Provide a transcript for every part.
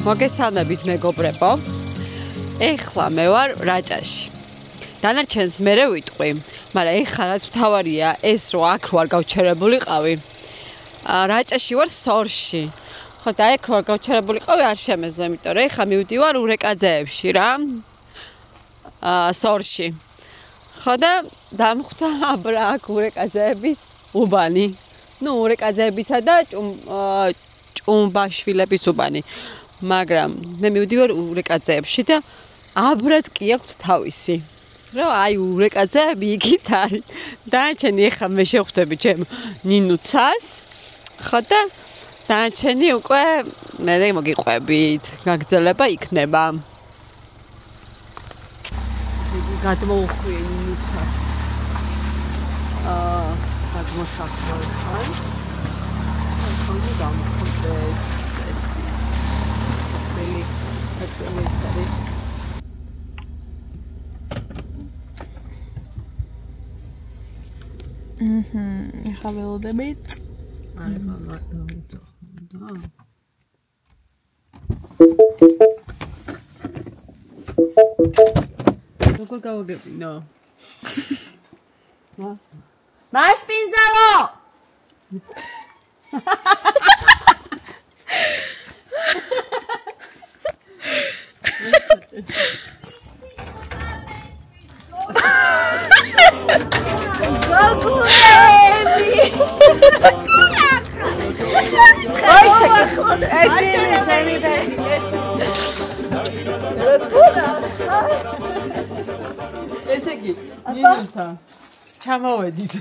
მოგესალმებით მეგობრებო. ეხლა მე ვარ რაჭაში. დანარჩენს მერე ვიტყვი, მაგრამ ეხლა რაც მთავარია ეს რომ აქ ვარ გავჩერებულიყავი. რაჭაში ვარ სორში. ხო და აქ ვარ გავჩერებულიყავი არ შემეძლო, იმიტომ რომ ეხლა მივდივარ ურეკაძეებში რა. სორში. ხო და დამხვდა აბრა აქ ურეკაძეების უბანი. ნუ ურეკაძეებისა და ჭუმბაშვილების უბანი. მაგრამ მე მივდივარ ურეკაძეებში და აბრაც კი აქვს თავისი. რა აი ურეკაძეები იქით არის. დანარჩენი ეხლა მე შევხვდები ჩემ ნინუცას. ხო და დანარჩენი უკვე მე მოგიყვებით. გაგრძელება იქნება. გადმოვხვიე ნინუცას. გადმოშახვალ ხარ. ხონი დამხვდეს. Let's go with study. Ეხლა ველოდებით. არა, გამარჯობა. როგორ გავაგებინო? მასპინძალო! ესე იგი, ნინუცა, ჩამოვედით.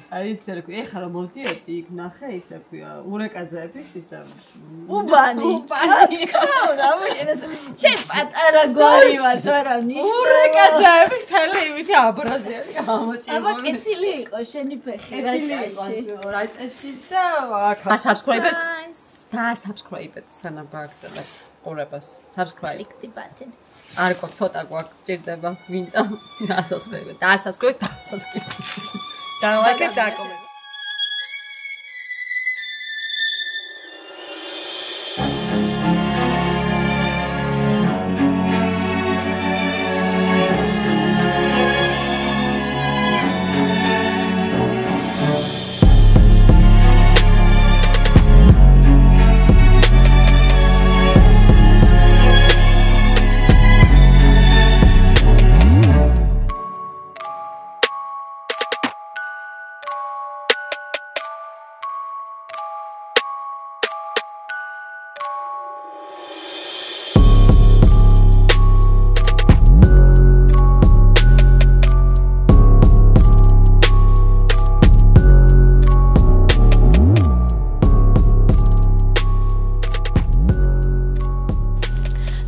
აი ისე რა ქვია, ეხლა რომ მოვდიოდი, იქ ნახე ისე ქვია, ურეკაძეების ისე უბანი. შენ პატარა გვარი ვარ, თორე ნიშნა. ურეკაძეები თელი ივითი აბრაზიანი გამოჭირებული. აბა კიცილი იყო შენი ფეხი რაჭაში. რაჭაში და აქ subscribe-ეთ. subscribe-ეთ, სანამ გააგრძელებთ ყურებას. subscribe. Click the button. არ ყო ცოტა გვაქვს ჭირდება ვინდა subscribe. Like that comment.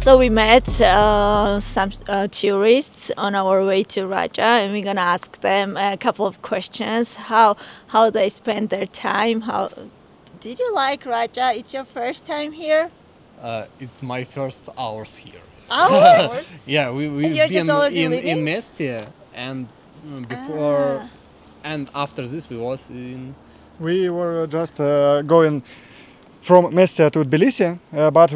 So we met some tourists on our way to Raja, and we're gonna ask them a couple of questions. How they spend their time. How did you like Raja? It's your first time here. It's my first hours here. Hours? Yeah, we've been in Mestia, and before and after this we was in. We were just going from Mestia to Tbilisi, but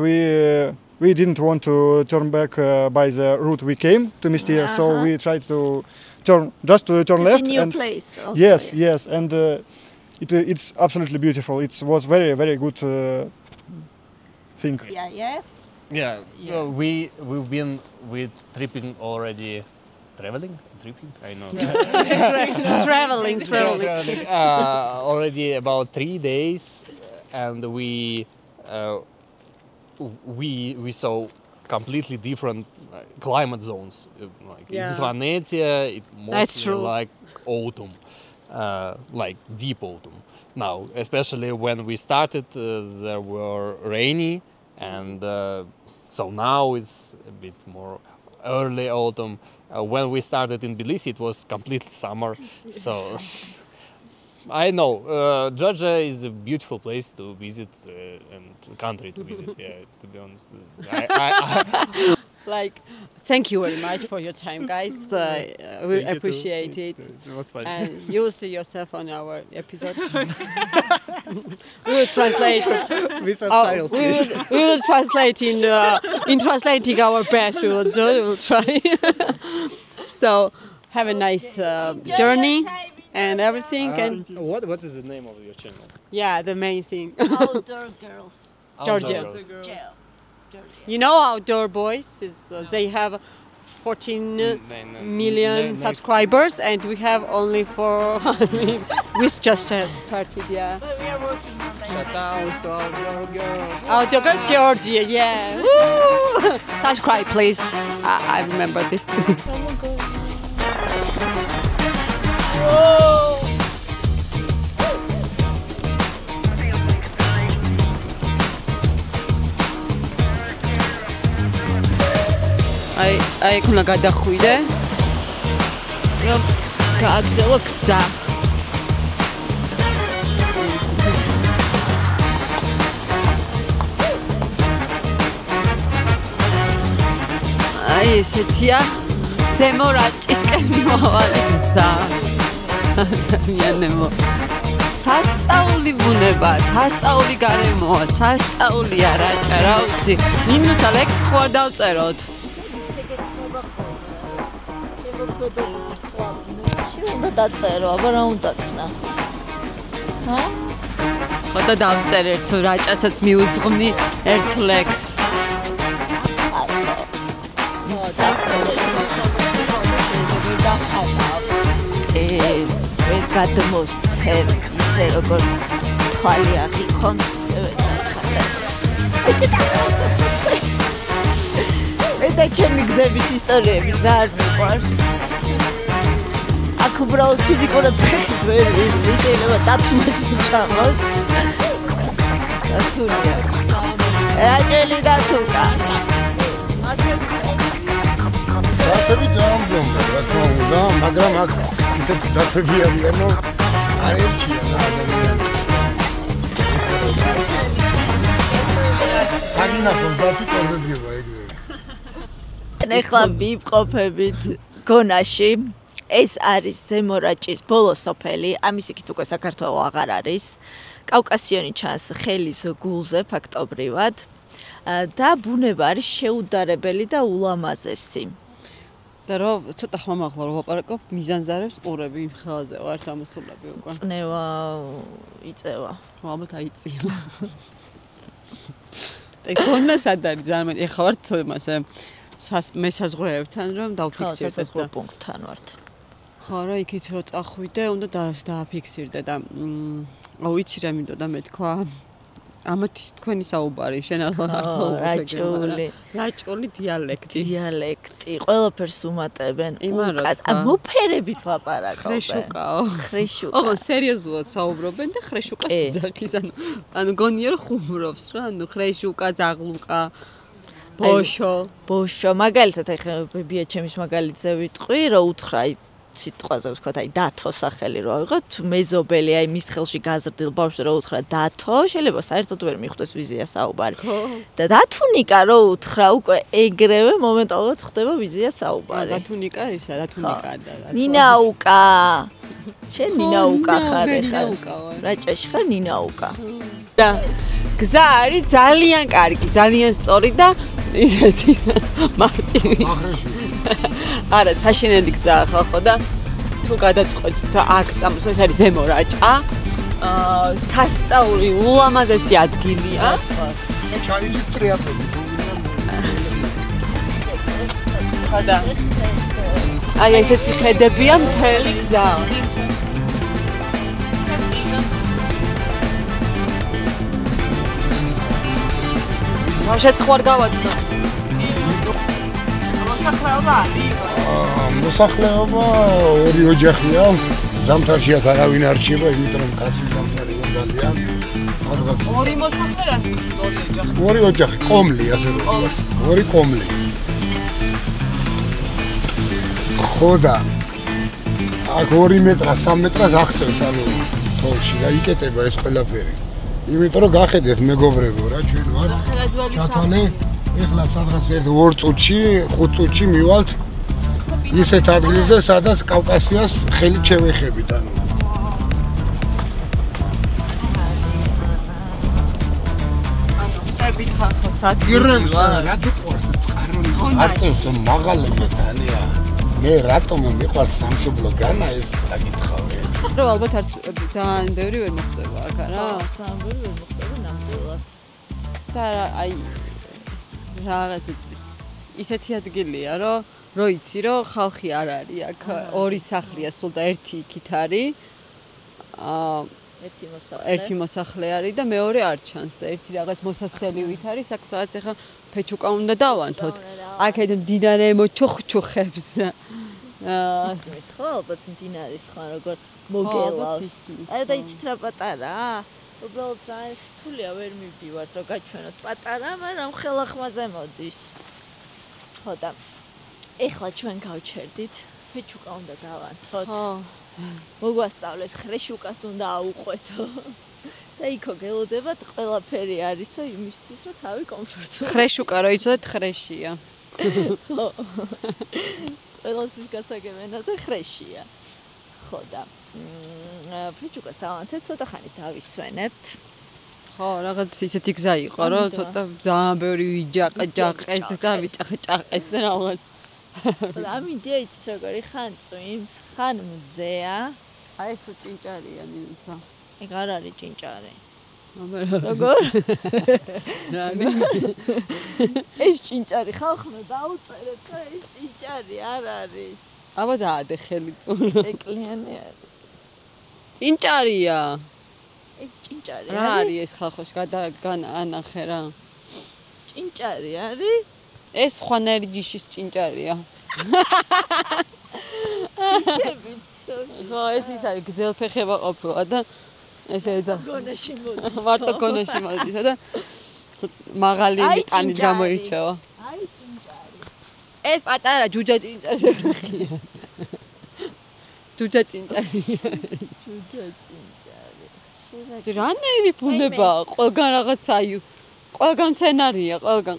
we didn't want to turn back by the route we came to Mestia, so we tried to turn left. It's a new place. Also, yes, and it's absolutely beautiful. It was very good thing. Yeah. We've been tripping already. Tripping? I know. Traveling. Already about 3 days, and we saw completely different climate zones. Like in Svanetia, it mostly like autumn, like deep autumn. Now, especially when we started, there were rainy, and so now it's a bit more early autumn. When we started in Tbilisi, it was completely summer. So I know Georgia is a beautiful place to visit and country to visit. Yeah, to be honest. Like, thank you very much for your time, guys. We appreciate it. It was fun. And you will see yourself on our episode. We will translate. With subtitles, please. We will translate in translating our best. We will do. We will try. So, have a nice journey and everything. And What is the name of your channel? yeah, the main thing. Outdoor girls. Georgia. Georgia. You know, Outdoor Boys is they have 14 million subscribers, and we have only 4. We just started, yeah. But we are working on that. Shout out to Outdoor Girls. Outdoor Girls, Georgia, yeah. Woo! Subscribe, please. I remember this. აი იქ უნდა გადახვიდე რომ გააგრძელო გზა აი ესეთია ზემო რაჭისკენ მიმავალი გზა ადამიანებო სასწაული ბუნება სასწაული გარემოა სასწაულია რაჭა რა ვიცი მინუცა ლექს ხო არ დავწეროთ უნდა დაწერო, აბა რა უნდა ქნა? ჰა? ხოდა დავწერ ერთ რაჭასაც მიუძღვნი ერთ ლექს. ვერ გადმოსცემ ისე როგორც თვალი აღიქონ, ისევე დავხატე. და ჩემი გზების ისტორიები ძალიან მიყვარს. აქ უბრალოდ ფიზიკურად ფეხით ვერ შეიძლება დათმაში ჩამოს. დათულია. რაჭელი დათუკა. დათები ძალიან ბლონდა, რა თქმა უნდა, მაგრამ აქ ისეთი დათები არიანო არ ერჩიან ადამიანს. აგინახოს დათი ტორზე დგება ეგრევე. ეხლა ვიმყოფებით გონაში. ეს არის ზემო რაჭის ბოლო სოფელი, ამის იქით უკვე საქართველო აღარ არის. კავკასიონი ჩანს ხელის გულზე ფაქტობრივად და ბუნება არის შეუდარებელი და ულამაზესი. და რომ ცოტა ხმამაღლა რომ ვაპარაკობ, მიზანზარებს ყურები იმ ხელაზე ვართ ამოსულები უკვე. წნევა იწევა. ხო, ალბათ აიწია. და გონა სად არის ძალიან ეხლა ვართ თომასე მესაზღვრეებთან რომ დავფიქსირდეთ. ხო, სასაზღვრო პუნქტთან ვართ. ხო, რა იქით რომ წახვიდე, უნდა დააფიქსირდე და ვიცი რა მინდოდა მე თქვა. ამათ თქვენი საუბარი, შენ არ რაჭული. რაჭული დიალექტი. დიალექტი, ყველაფერს უმატებენ. მოფერებით ლაპარაკობენ. ხრეშუკაო. ხრეშუკა. ოღო, სერიოზულად საუბრობენ და ხრეშუკას ძაღლის, ანუ გონია რომ ხუმრობს რა, ანუ ხრეშუკა, ძაღლუკა. ბოშო, მაგალითად ეხლა ბებია ჩემის მაგალითზე ვიტყვი, რომ უთხრა სიტყვაზე ვთქვათ, აი დათო სახელი რო ავიღოთ, მეზობელი, აი მის ხელში გაზრდილ ბავშვს რო უთხრა დათო, შეიძლება საერთოდ ვერ მიხვდეს ვიზია საუბარი. და დათუნიკა რო უთხრა, უკვე ეგრევე მომენტალურად ხდება ვიზია საუბარი. დათუნიკა ისა, დათუნიკა და ნინაუკა. შენ ნინაუკა ხარ ეხლა. რაჭაში ხარ ნინაუკა. და გზა არის ძალიან კარგი, ძალიან სწორი და ისეთი მარტივი. არა, საშინელი გზაა ხო და თუ გადაწყვეტთ აქ წამოს, ეს არის ზემო რაჭა. სასწაული ულამაზესი ადგილია. და ჩაიდით ტრიატლონი. ხოდა. აი ესეთი ხედებია მთელი გზა. ვაშეც ხوار გავაცნო. მოსახლეობა არის? მოსახლეობა ორი ოჯახია. ზამთარში აქ არავინ არ რჩება, იმიტომ რომ კაცი ზამთარია ძალიან. სადღაც ორი მოსახლე რაც ორი ოჯახი. ორი ოჯახი, კომლი ასე რომ ვთქვათ. ორი კომლი. ხოდა აქ 2 მეტრა, 3 მეტრას აღწევს ანუ თოლში და იკეტება ეს ყველაფერი. იმიტომ რომ გახედეთ მეგობრებო რა ჩვენ ვართ ჩათვალე ეხლა სადღაც 2 წუთში, 5 წუთში მივალთ ისეთ ადგილზე, სადაც კავკასიას ხელით შევეხებით, ანუ. ხებით ხახო სადგილს რა თქოს წყარული არტოს მაღალია თანია. მე რატომ მიყვარს სამშობლო განა ეს საკითხავე. რომ ალბათ არც ძალიან ბევრი ვერ მოხდება აქ არა? ძალიან ბევრი ვერ მოხდება ნამდვილად. და აი რაღაც ისეთი ადგილია, რომ იცი, რომ ხალხი არ არის აქ, ორი სახლია სულ და ერთი იქით არის. ერთი მოსახლე არის და მეორე არ ჩანს და ერთი რაღაც მოსასწრელივით არის, აქ სადაც ახლა ფეჩუკა უნდა დავანთოთ. აქეთ მდინარე მოჩუხჩუხებს. ისმის ხო ალბათ მდინარის ხო როგორ მოგელავს. და იცით რა პატარა? უბრალოდ ძალიან რთულია ვერ მივდივართ რომ გაჩვენოთ პატარა, მაგრამ ხელახმაზე მოდის. ხო და ეხლა ჩვენ გავჩერდით, ფეჩუკა უნდა გავანთოთ. ხო. მოგვასწავლეს ხრეშუკას უნდა აუყვეთო. და იქო გელოდებათ ყველაფერი არისო იმისთვის რომ თავი კომფორტულად. ხრეშუკა რო იცოდეთ ხრეშია. ხო. ყველასის გასაგებენაზე ხრეშია. ხო და ფეჩუკას დავანთეთ, ცოტა ხანი დავისვენებთ. ხო, რაღაც ისეთი გზა იყო, რომ ცოტა ძალიან ბევრი ვიჯაყეთ და ვიჭახეჭახეს და რაღაც. და ამიტომ იცით როგორი ხან წვიმს, ხან მზეა. აი ეს ჭინჭარია ნიცა. ეგ არ არის ჭინჭარი. როგორ? ეს ჭინჭარი ხალხმა დაუწერეთ, რომ ეს ჭინჭარი არ არის. აბა დაადე ხელი. ეკლიანი არის. ჭინჭარია. ეს ჭინჭარი რა არის ეს ხალხოს განახე რა? ჭინჭარი არის? ეს ხვანერი ჯიშის ჭინჭარია. ჭიშებით ცოტა. ხო, ეს ის არის გძელფეხება ყოფილა და ესე ეძახ. გონაში მოდის. მარტო გონაში მოდის და მაღალი მიტანით გამოირჩევა. აი ჭინჭარი. ეს პატარა ჯუჯა ჭინჭარს ეძახია. ჯუჯა ჭინჭარი. ჯუჯა ჭინჭარი. რანაირი ბუნება, ყველგან რაღაც აი ყველგან სცენარია, ყველგან,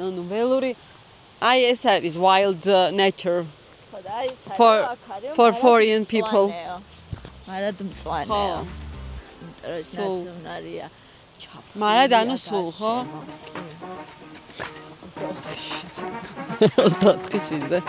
ანუ ველური აი ეს არის wild nature. ხო და აი ეს for foreign people. მარად მწვანეა. იმიტომ ეს ნაციონალია. მარად ანუ სულ, ხო? 24-ში და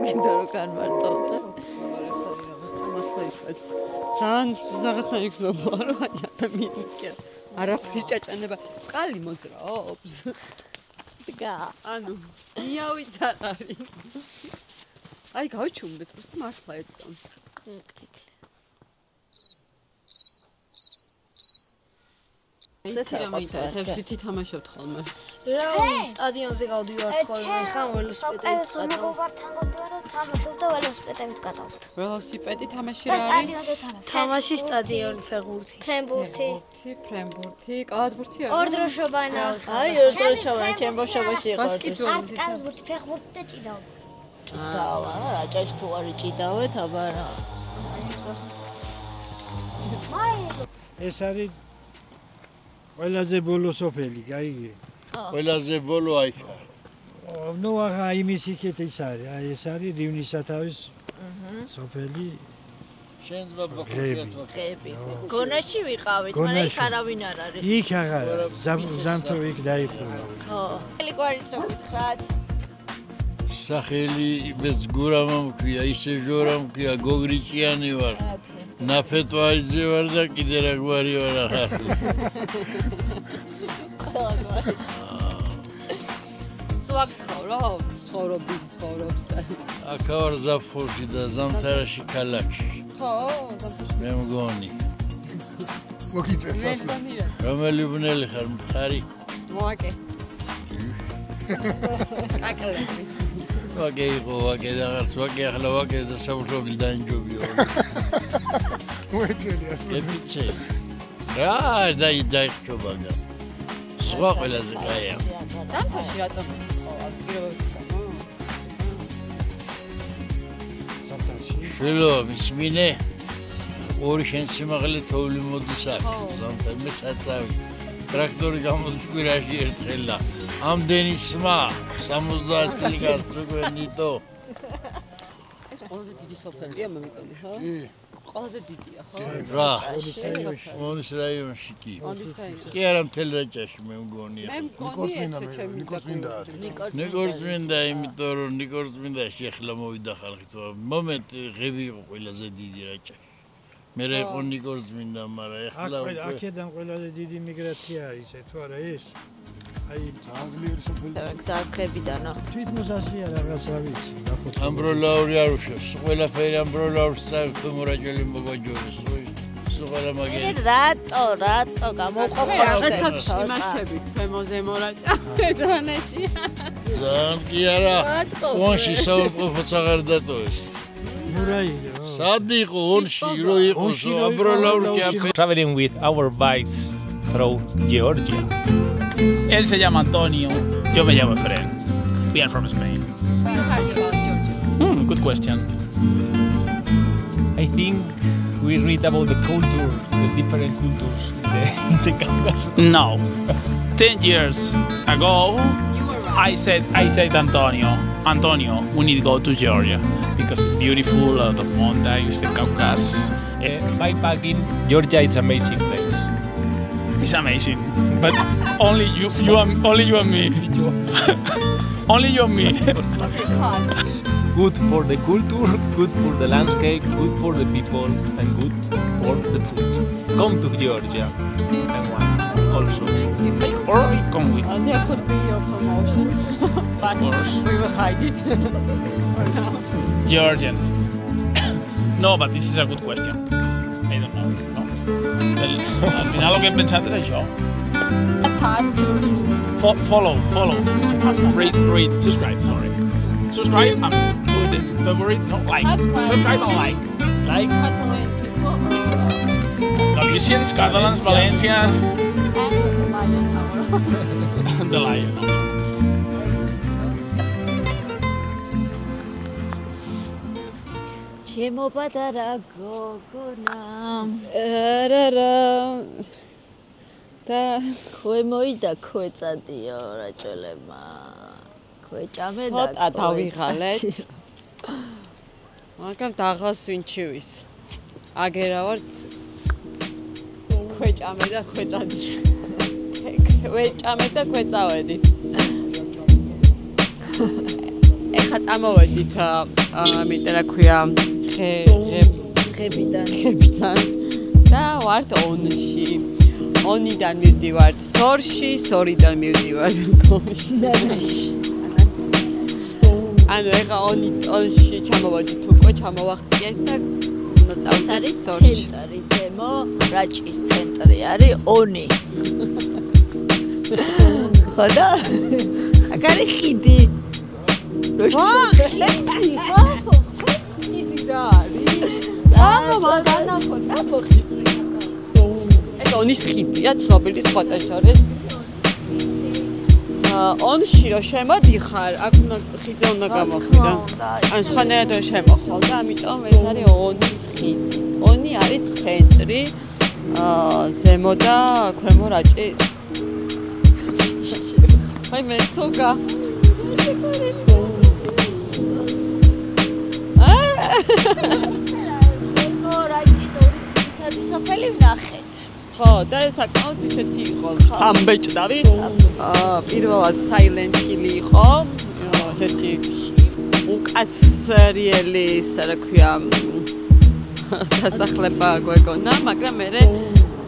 გინდა რომ განმარტავდა. ძალიან რაღაცნაირი გზნობაა რომ აი ადამიანის კი არაფრის ჭაჭანება წყალი მოძრაობს. დგა. ანუ მიავიც არ არის. აი გავჩუმდეთ მართლა ეწამს. იცი რა მაინტერესებს იცი თამაშობთ ხოლმე რა სტადიონზე გავდივართ ხოლმე ხან ველოსიპედით მეგობართან გავდივარ და თამაშობ და ველოსიპედით გადავთ ველოსიპედი თამაში რა არის თამაში სტადიონი ფეხბურთი ფრენბურთი კალათბურთი ორ დროშობანა აი ორ დროშობანა ჩემ ბავშვობაში იყო არც კალათბურთი ფეხბურთი და ჭიდაო ჭიდავა რაჭაში თუ არ ჭიდავეთ აბა რა ეს არის ყველაზე ბოლო სოფელი, გაიგე? ყველაზე ბოლო აი ხარ. ნუ აღა იმის იქეთ ის არის, აი ეს არის რივნის სათავის სოფელი. შენ ბაბა ხები. გონაში ვიყავით, მაგრამ იქ არავინ არ არის. იქ აღარა, ზამთრო იქ დაიხურა. ხო. ელიგوارიც რო გითხრათ. სახელი მეზგურამა მქვია, ისე ჟორა მქვია, გოგრიჭიანი ვარ. ნაფეტვარიძე ვარ და კიდე რა გვარი ვარ ახლა. სულ ცხოვრობს და აქ ვარ ზაფხულში და ზამთარში ქალაქში. ხო, ზამთარში. მე მგონი. მოგიწევს ასე. რომელი ბნელი ხარ მხარი? მოაკე. აკალები. ვაკე იყო, ვაკე რაღაც, ვაკე ახლა ვაკე და სამშობლო დაინჯობიო. მოეჭელიას. ებიცე. რა დაიხჭობა გა. სხვა ყველაზე კაია. ზამთარში რატომ ყოლა პირობებით გამო? ზამთარში. შვილო, მისმინე. ორი შენ სიმაღლე თოვლი მოდის აქ. ზამთარ მე საწავი. ტრაქტორი გამოჩკვირაში ერთხელა. ამდენი სმა 70 წელი კაცს უკვე ნიტო. ეს ყველაზე დიდი სოფელია მე მგონი, ხო? კი. ყველაზე დიდია, ხო? რა. მონის რაიონში კი. კი არა მთელ რაჭაში მე მგონია. მე მგონი ესე ჩემი ნიკორწმინდა. ნიკორწმინდა, იმიტომ რომ ნიკორწმინდაში ახლა მოვიდა ხალხი. მომენტი ღები იყო ყველაზე დიდი რაჭაში. მე რა იყო ნიკორწმინდა, მაგრამ ახლა აქედან ყველაზე დიდი მიგრაცია არის, თუ არა ეს? აი აზლიერი სოფელი. გზასხებიდანო. თვითმოსასია რაღაცა ვიცი, ნახოთ. ამბროლაური არ უშვებს, ყველაფერი ამბროლაურს წავით მორაჯელი მოგაჯორეს, სულ ყველა მაგერი. რატო გამოყოფა რაღაცებს იმასებით ქვემოზე მორაჭა დედანეჭი. ძალიან კი არა. ონში საავადმყოფოც აღარ დატოვეს. ნუ რა იყო? სად იყო ონში რო იყოს ამბროლაური ჭაფე. Traveling with our bikes through Georgia. Él se llama Antonio, yo me llamo Efren. We are from Spain. Good question. I think we read about the culture, the different cultures in the Caucasus. No. 10 years ago, I said Antonio, we need to go to Georgia because it's beautiful, a lot of mountains, the Caucasus. Bikepacking, Georgia is an amazing place. It's amazing, but only you and me. Only you and me. Good for the culture, good for the landscape, good for the people, and good for the food. Come to Georgia and wine also. Or come with. There could be your promotion, but we will hide it. Georgian. No, but this is a good question. I don't know. No. Al final lo que he pensado es això. Follow. Read, subscribe, sorry. Subscribe and do the favorite, no, like. Subscribe and like. Like. Galicians, Catalans, Valencians. And the lion. ჩემო პატარა გოგონა რა და ქვემოიდა ქვეწადიო რაჭოლებმა ქვეჭამე და ცოტა დავიღალეთ მაგრამ დაღას ვინჩივის აგერავართ ქვეჭამე და ქვეწადი ქვეჭამე და ქვეწავედი ეხა წამოვედით ამიტომ რა ქვია ხებიდან და ვართ ონში ონიდან მივდივართ სორში სორიდან მივდივართ კომში ანუ ეხა ონში ჩამოვედით უკვე ჩამოვახციეთ და წავიდეთ. ეს არის ცენტრი, ზემო რაჭის ცენტრი არის ონი. ხო და? აქ არის ხიდი. ხიდი რა არის? ეს ონის ხიდია, ცნობილი სხვათა შორის. ონში რო შემოდიხარ, აქ ხიდზე უნდა გამოხვიდე. ან სხვანაირად რო შემოხვალ და ამიტომ ეს არის ონის ხიდი. ონი არის ცენტრი, ზემო და ქვემო რაჭის. აი მე ცოგა. ზემო რაჭის ორი ციხეები სოფელი ვნახეთ. ხო, და საკმაოდ ისეთი იყო. ამბეჭდავი. პირველად Silent Hill იყო. ესეთი უკაცრიელი, რა ქვია, დასახლება გვეგონა, მაგრამ მე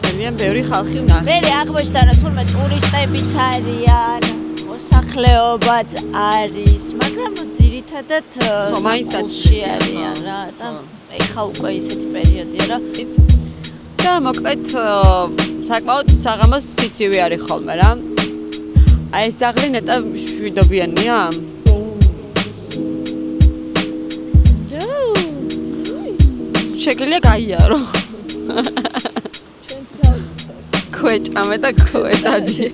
ძალიან ბევრი ხალხი ვნახე. მე აღმოჩნდა რომ თურმე ტურისტებიც არიან, მოსახლეობაც არის, მაგრამ ძირითადად მაინცში არიან რა და ეხა უკვე ისეთი პერიოდია რა. და მოკლედ საკმაოდ საღამოს სიცივე არის ხოლმე რა. აი ეს ძაღლი ნეტა შვიდობიანია. შეგიძლია გაიარო. ქვეჭამე და ქვეჭადი.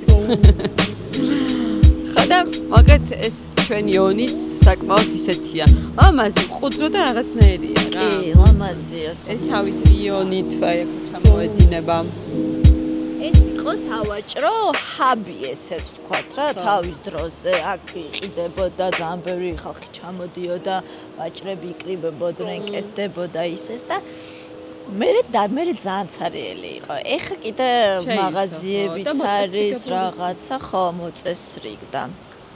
ხოდა მოკლედ ეს ჩვენი ონიც საკმაოდ ისეთია. ლამაზი, ყუდრო და რაღაცნაირია რა. კი, ლამაზია. ეს თავის იონით აი ჩამოედინება. ეს იყო სავაჭრო ჰაბი, ესე ვთქვათ რა, თავის დროზე აქ იყიდებოდა ძალიან ბევრი ხალხი ჩამოდიოდა, ვაჭრები იკრიბებოდნენ, კეთდებოდა ისეს და მე ძალიან ცარიელი იყო. ეხა კიდე მაღაზიებიც არის, რაღაცა ხო მოწესრიგდა.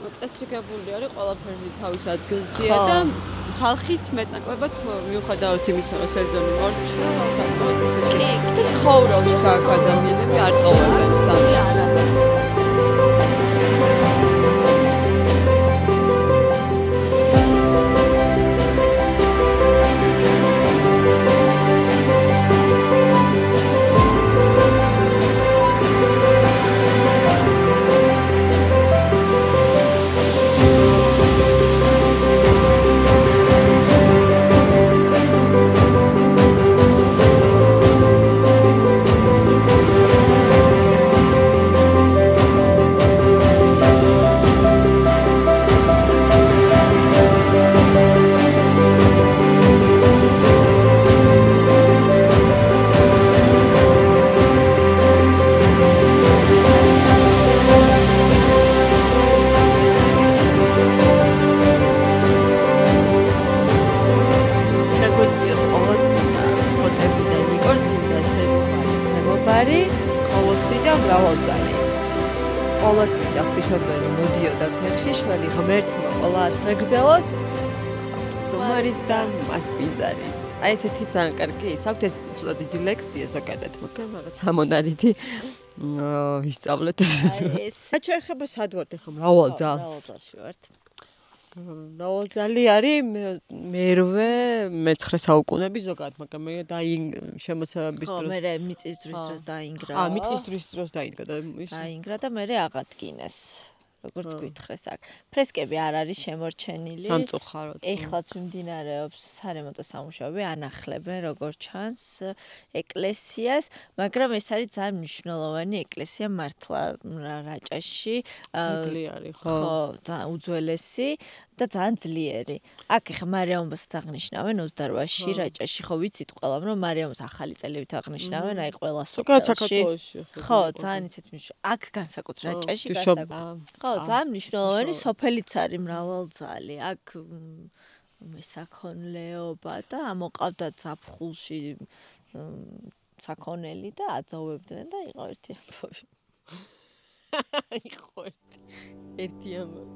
მოწესრიგებული არის ყველაფერი თავის ადგილზეა და ხალხიც მეტნაკლებად მიუხედავად იმისა, რომ სეზონი მორჩა, საკმაოდ ისეთი და ცხოვრობს აქ ადამიანები არ ტოვებენ ძალიან. კოლოსი და მრავალწარი. ყოველწმინდა ღვთისმშობელი მოდიოდა ფეხშიშველი ღმერთმა ყველა დღეგრძელოს სტუმარიც და მასპინძარიც. აი ესეთი ძალიან კარგი ის აქვს ეს ცოტა დიდი ლექსია ზოგადად, მაგრამ რაღაც ამონარიდი ვისწავლეთ. აი ეს რაც შეეხება სად ვართ ახლა მრავალძალს. მრავალძალში ვართ. მრავალძალი არის მე-19 საუკუნეების ზოგადად, მაგრამ მე შემოსევების დროს. ხო, მე მიწის დროს დაინგრა. მიწის დროს დაინგრა და დაინგრა და მე აღადგინეს. როგორც გითხრეს აქ. ფრესკები არ არის შემორჩენილი. სამწუხაროდ. ეხლაც მიმდინარეობს სარემონტო სამუშაოები, ანახლებენ როგორც ჩანს ეკლესიას, მაგრამ ეს არის ძალიან მნიშვნელოვანი ეკლესია მართლა რაჭაში. ძლიერი არის, ხო? ხო, ძალიან უძველესი და ძალიან ძლიერი. აქ ხა მარიამობას აღნიშნავენ 28-ში რაჭაში, ხო ვიცით ყველამ რომ მარიამოს ახალი წელივით აღნიშნავენ, აი ყველა სოფელში. ხო, ძალიან ისეთ აქ განსაკუთრებით რაჭაში განსაკუთრებით. ხო, ძალიან მნიშვნელოვანი სოფელიც არის მრავალძალი. აქ მესაქონლეობა და ამოყავდა ზაფხულში საქონელი და აძოვებდნენ და იყო ერთი ამბავი. იყო ერთი ამბავი.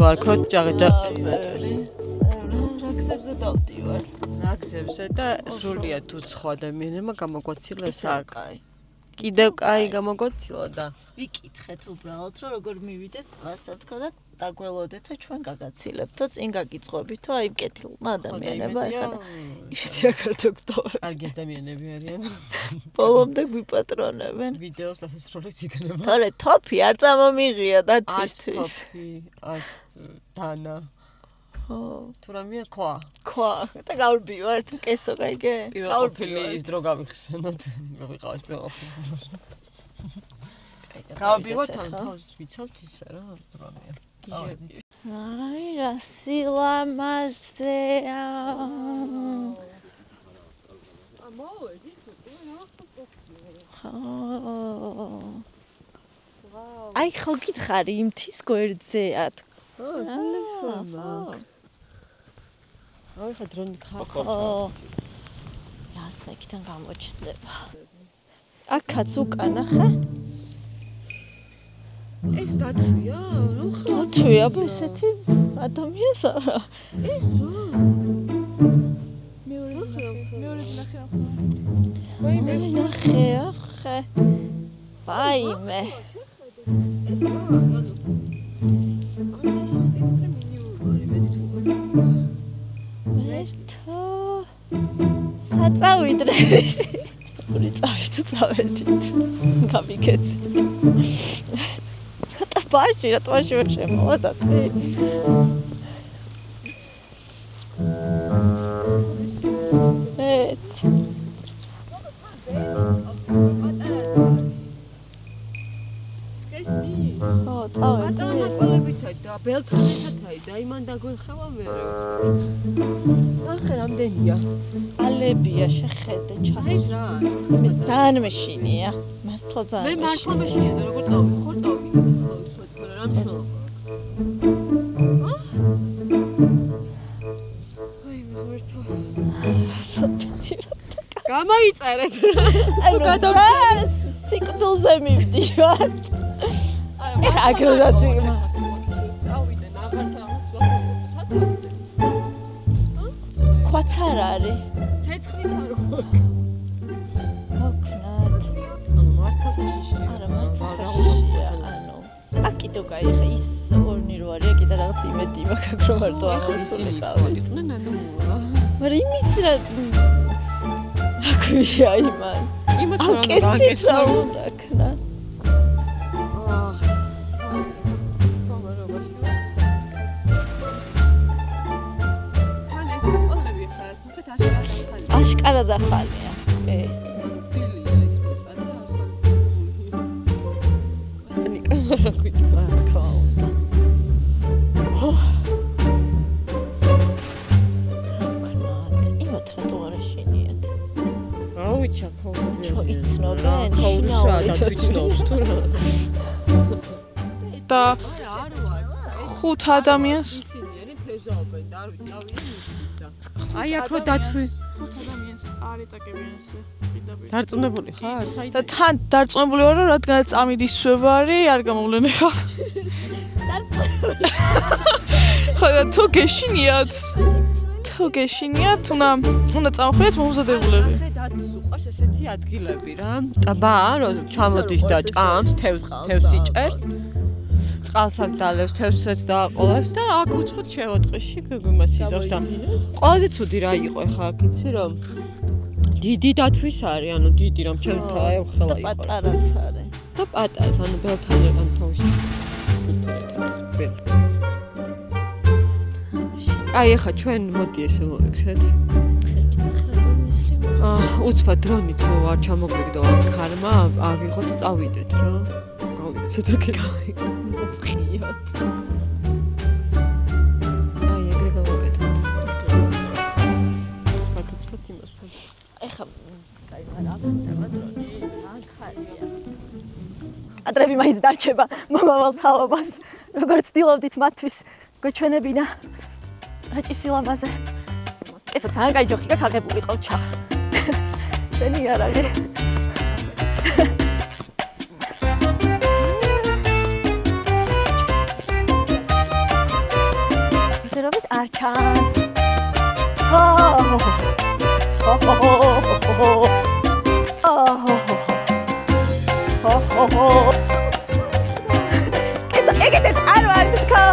ვარქოთ ჭაღეჭა რაგზებზე დავდივარ რაგზებზე და სრულიად უცხო ადამიანებმა გამოგვაცილა საკაი კიდევ კაი გამოგვაცილა და ვიკითხეთ უბრალოდ რომ როგორ მივიდეთ ტბასთან თქო და დაგველოდეთ და ჩვენ გაგაცილებთო წინ გაგიწყობითო აი მკეთილმა ადამიანებმა ეხლა ისეთი აკარტოქტოვე კარგი ადამიანები არიან ბოლომდე გვიპატრონებენ ვიდეოს დასასრულიც იქნება თორე თოფი არ წამომიღია და თვისთვის არც დანა თუ რამეა ქვა და გავბივართ კესო კაიგე გავფილი ის დრო გავიხსენოთ ვიყავით პირველ გავბივართ ან თავს ვიცავთ ისე რა რამეა აი რა სილამაზეა აი ხო გითხარი იმ თის გვერდზეა აი ხა დრონი ხა იასნაკიდან გამოჩნდება აქაც უკანა ხა ეს დათვია რა ხა დათვია ესეთი ადამიანს არა ეს რა მეორე ნახე ხე ვაიმე ეს რა მერტო საწავიდრე ორი წავით წავედით გავიქეცით რატო ბაში ვერ შემოვადა თვი ეც წავედი ყოლებიცად და ბელთანეთათაი და იმან დაგვეხავა მერე ნახე რამდენია ალებია შეხედე ჩას მე ძალიან მეშინია მართლა ძალიან მე მართლა მეშინია და როგორ წავი ხარ წავიდეთ ახლა ვიცით მაგრამ რა მშოლა აი მერტო გამოიწერეთ თუ გადავიდე სიკვდილზე მივდივართ ეხა აგროდატვირმა წავიდე ნახარცა ქვაც არ არის ცეცხლის არ ხო ოკნათ ანუ მართლა საშიშია არა მართლა საშიშია ანუ აქ კიდევ კაი ეხა ის ორნი რო არის კიდე რაღაც იმედი მაქვს რომ მარტო ისინი იყვნენ ანუ მაგრამ იმის რა აკვია იმან იმათ რა უნდა ქნა აშკარად ახალია. კი. ბილია ის მოწადა ახალი. ani კამარა გვიტყვა თქო უნდა. კნათ, იმათ რატო არ შეინიათ? რა ვიცი აქ ხო იცნობენ? რა დაცვიცნობს თუ რა. და ხუთ ადამიანს ისინი ფეზაობენ და არ ვიცი აი აქ რო დათვი დარწმუნებული ხარ? და თან დარწმუნებული ვარ, რადგანაც წამიდის სვება არის, არ გამოვლენ ხა. დარწმუნებული. ხო და თუ გეშინიათ, უნდა წამოხვიეთ მომზადებულები. ახე დათვს უყარს ესეთი ადგილები რა. ტბა რომ ჩამოდის და ჭამს, თევს იჭერს. წყალსაც დალევს, თევსაც დააყოლებს და აქ უცხოდ შევატყიში გეგმას იზავს და ყველაზე ცუდი რა იყო ხა აქ იცი რომ დიდი დათვის არის, ანუ დიდი რომ ჩემთა ეხლა იყო. და პატარაც არის. და პატარაც, ანუ ბელთანი ან თავის. აი ახლა ჩვენ მოდი ესე მოვიქცეთ. უცბად დრონი თუ არ ჩამოგვიგდო ამ ქარმა, ავიღოთ წავიდეთ რა. გავიქცეთ აქ. მოვხიოთ. აი ეგრე გავაკეთოთ. უცბად იმას. ეხა კაი მაგრამ ახლა დრონი ძალიან ხარია. კადრები მაინც დარჩება მომავალ თაობას. როგორც ცდილობდით მათთვის გვეჩვენებინა რაჭის სილამაზე. ესო ძალიან კაი ჯოხი გაქვს აღებული ყავ ჩახ. ჩვენი არაღე. მეგობრობით არ ჩანს. ეგეთეს არ ვარ თქო.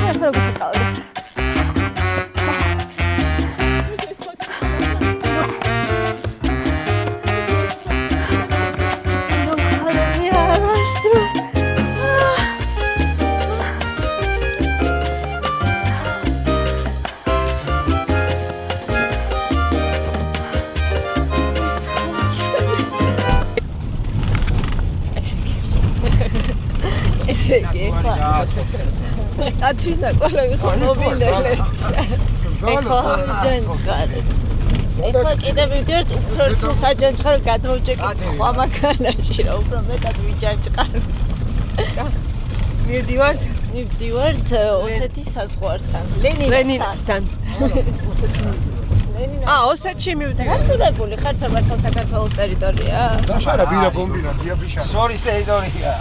ეს როგორ შეკავდეს? Atunci da acolo e mobilele. Ეხლა ჯანჯღარეთ. ეხლა კიდე მივდივართ უფრო თუ საჯანჯღარო გადმოვჭეკით სხვა მანქანაში რა უფრო მეტად ვიჯანჯღარ. მივდივართ ოსეთის საზღვართან. ლენინასთან. ოსეთში მივდივართ. გაწურებული ხართ მართლა საქართველოს ტერიტორია? დაშარა ბირა კომბინა, დიაფიშა. სორის ტერიტორია.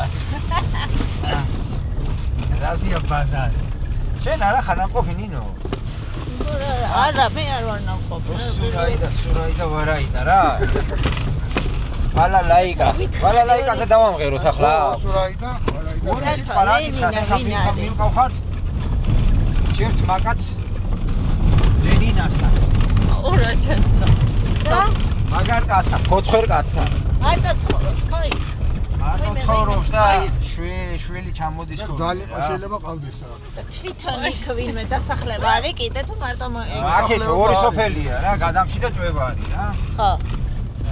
რაზია ბაზარი. შენ არა ხარ ნამყოფი ნინო? არა, მე არ ვარ ნამყოფი. სურაიდა ვარაიდა რა. ბალალაიკაზე დავამღეროთ ახლა. სურაიდა, ვარაიდა. ორი სიტყვა რა გითხრათ, მივყავხართ? ჩემს მაგაც ლენინასთან. ორა ჩემთან. და მაგარ კაცთან, ფოცხერ კაცთან. მარტო ცხოვრობს, ხო იქ? მარტო ცხოვრობს და შვილი ჩამოდის ხოლმე. ძალიან შეიძლება ყავდეს რა. თვითონ იქ ვინმე დასახლება არის კიდე თუ მარტო აქეთ ორი სოფელია რა, გადამში და ჭვებარი რა. ხო.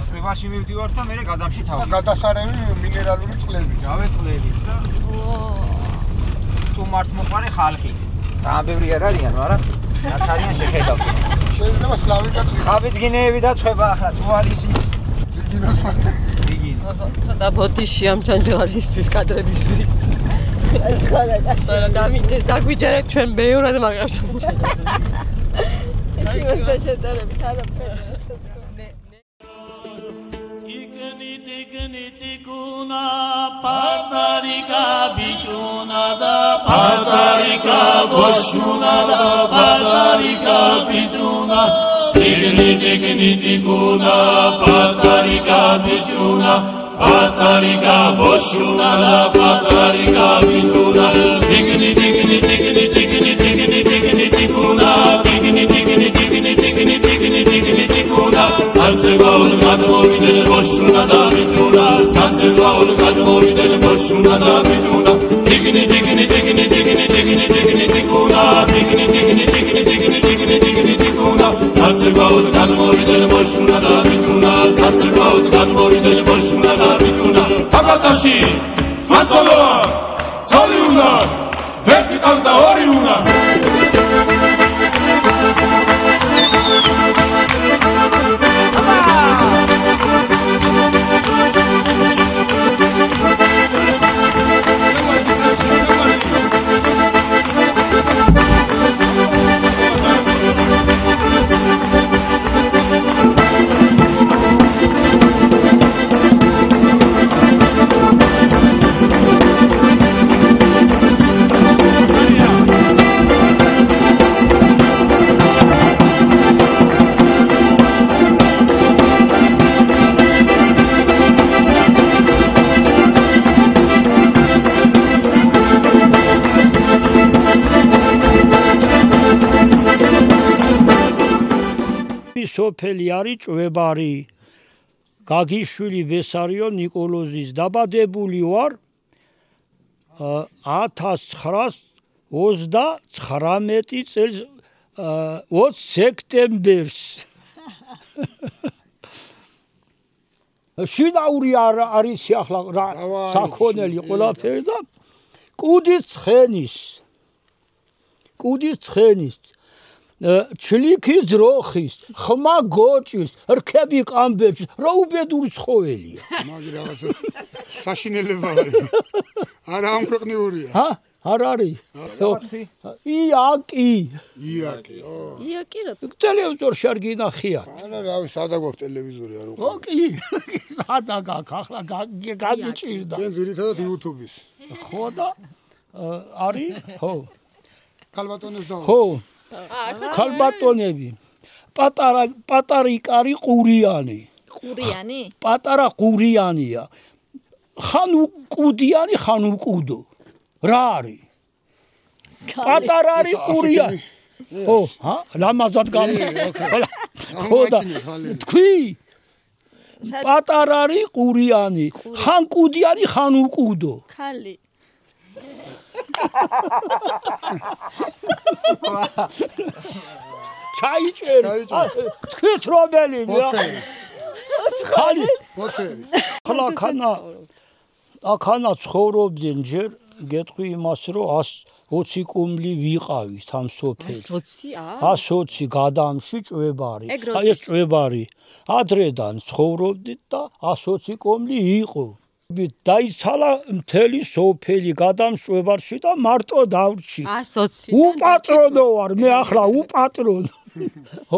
ჭვებაში მივდივართ და მე გადამშიც ავდივარ. გადასარევი მინერალური წყლები. დავეწყლებით რა. სტუმართ მოყარე ხალხით. ძალიან ბევრი არ არიან, მაგრამ რაც არიან შეხედავთ. შეიძლება სლავი და ხაბიძგინეები და ცხება ახლა თუ არის ის რიგინოს ცოტა ბოდიში ამ ჯანჯღარისთვის კადრებისთვის. ჯანჯღარა დაგვიჯერეთ ჩვენ მეორად მაგრამ ჯანჯღარა. ეს იმასთან შედარებით არაფერი. Tikuna patarika bichuna da patarika boshuna da patarika bichuna tikuna patarika bichuna patarika boshuna da patarika bichuna tikuna tikuna salsegol gadmoviden boshuna da bichuna salsegol gadmoviden boshuna da bichuna tikuna tikuna salsegol gadmoviden boshuna da bichuna salsegol gadmoviden boshuna da bichuna tabatashi fasoloa soliuna vertical da oriuna სოფელი არის ჭვებარი. გაგიშვილი ბესარიო ნიკოლოზის დაბადებული ვარ 1929 წელს 20 სექტემბერს. შინაური არის ახლა საქონელი ყველაფერი და კუდის ცხენის ჩლიქი ძროხის, ხმა გოჭის, რქები კამბეჭის, რა უბედური ცხოველია. მაგ რაღაცა საშინელება არის. არა ამქვეყნიურია. არ არის იაკი იაკი რა ტელევიზორში არ გინახიათ არა რავი სადა გვაქვს ტელევიზორი არ უყო კი სადა გაქვს ახლა გაგიჭირდა ჩვენ ძირითადად YouTube-ის ხო და არის ხო ქალბატონებს და ხო ქალბატონები პატარიკარი ყურიანი პატარა ყურიანია ხან უკუდიანი ხან უკუდო რა არის პატარა არის ყურიანი ო ლამაზად ხო და თქვი პატარა არის ყურიანი ხან კუდიანი ხან უკუდო ხალი ჩაიჭერი თქვით რომელი ხალი ხლა ახანა ცხოვრობდნენ ჯერ გეტყვი იმას რომ 120 კუმლი ვიყავით ამ სოფელში 120 გადამში ჭვებარი აი ეს ჭვებარი ადრედან ცხოვრობდით და 120 კუმლი იყო დაიცალა მთელი სოფელი გადამშვებარში და მარტო დავრჩი 120 უპატრონო ვარ მე ახლა უპატრონო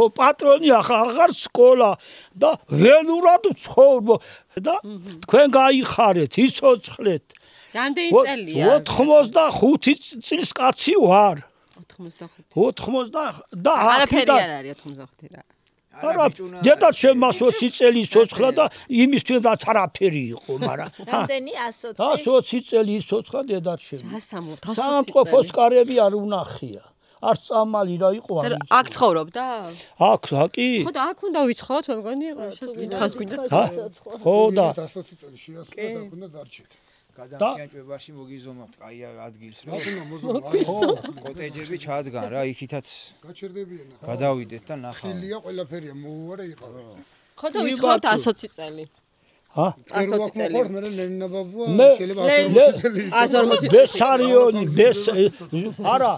ო პატრონი ახარ სკოლა და ველურად ცხოვრობ და თქვენ გაიხარეთ ისოცხლეთ რამდენი წელია 85 წლის კაცი ვარ 85 და არაფერი არ არის 85 რა არა დედა შემას 20 წელი სოცხლა და იმისთვისაც არაფერი იყო მაგრამ რამდენი 120 წელი სოცხლა დედა შემ გასამოთ სამყოფოს კარები არ უნახია არც წამალი რა იყო არის აქ ცხოვრობდა აქ კი ხო და აქ უნდა ვიცხოვოთ მე მგონი დიდხანს გვინდა ხო და 120 წელი შეასრულა და უნდა დარჩეთ გადამშენჭვებაში მოგიზომავთ აი ადგილს რა კოტეჯები ჩადგან რა იქითაც გაჩერდებიან გადავიდეთ და ნახავთ ხილია ყველაფერია მოუვარა იყავ ხო და ვიცხოვოთ 120 წელი 120 წელი მე ლენინაბაბუა შეიძლება 140 ბესარიონი არა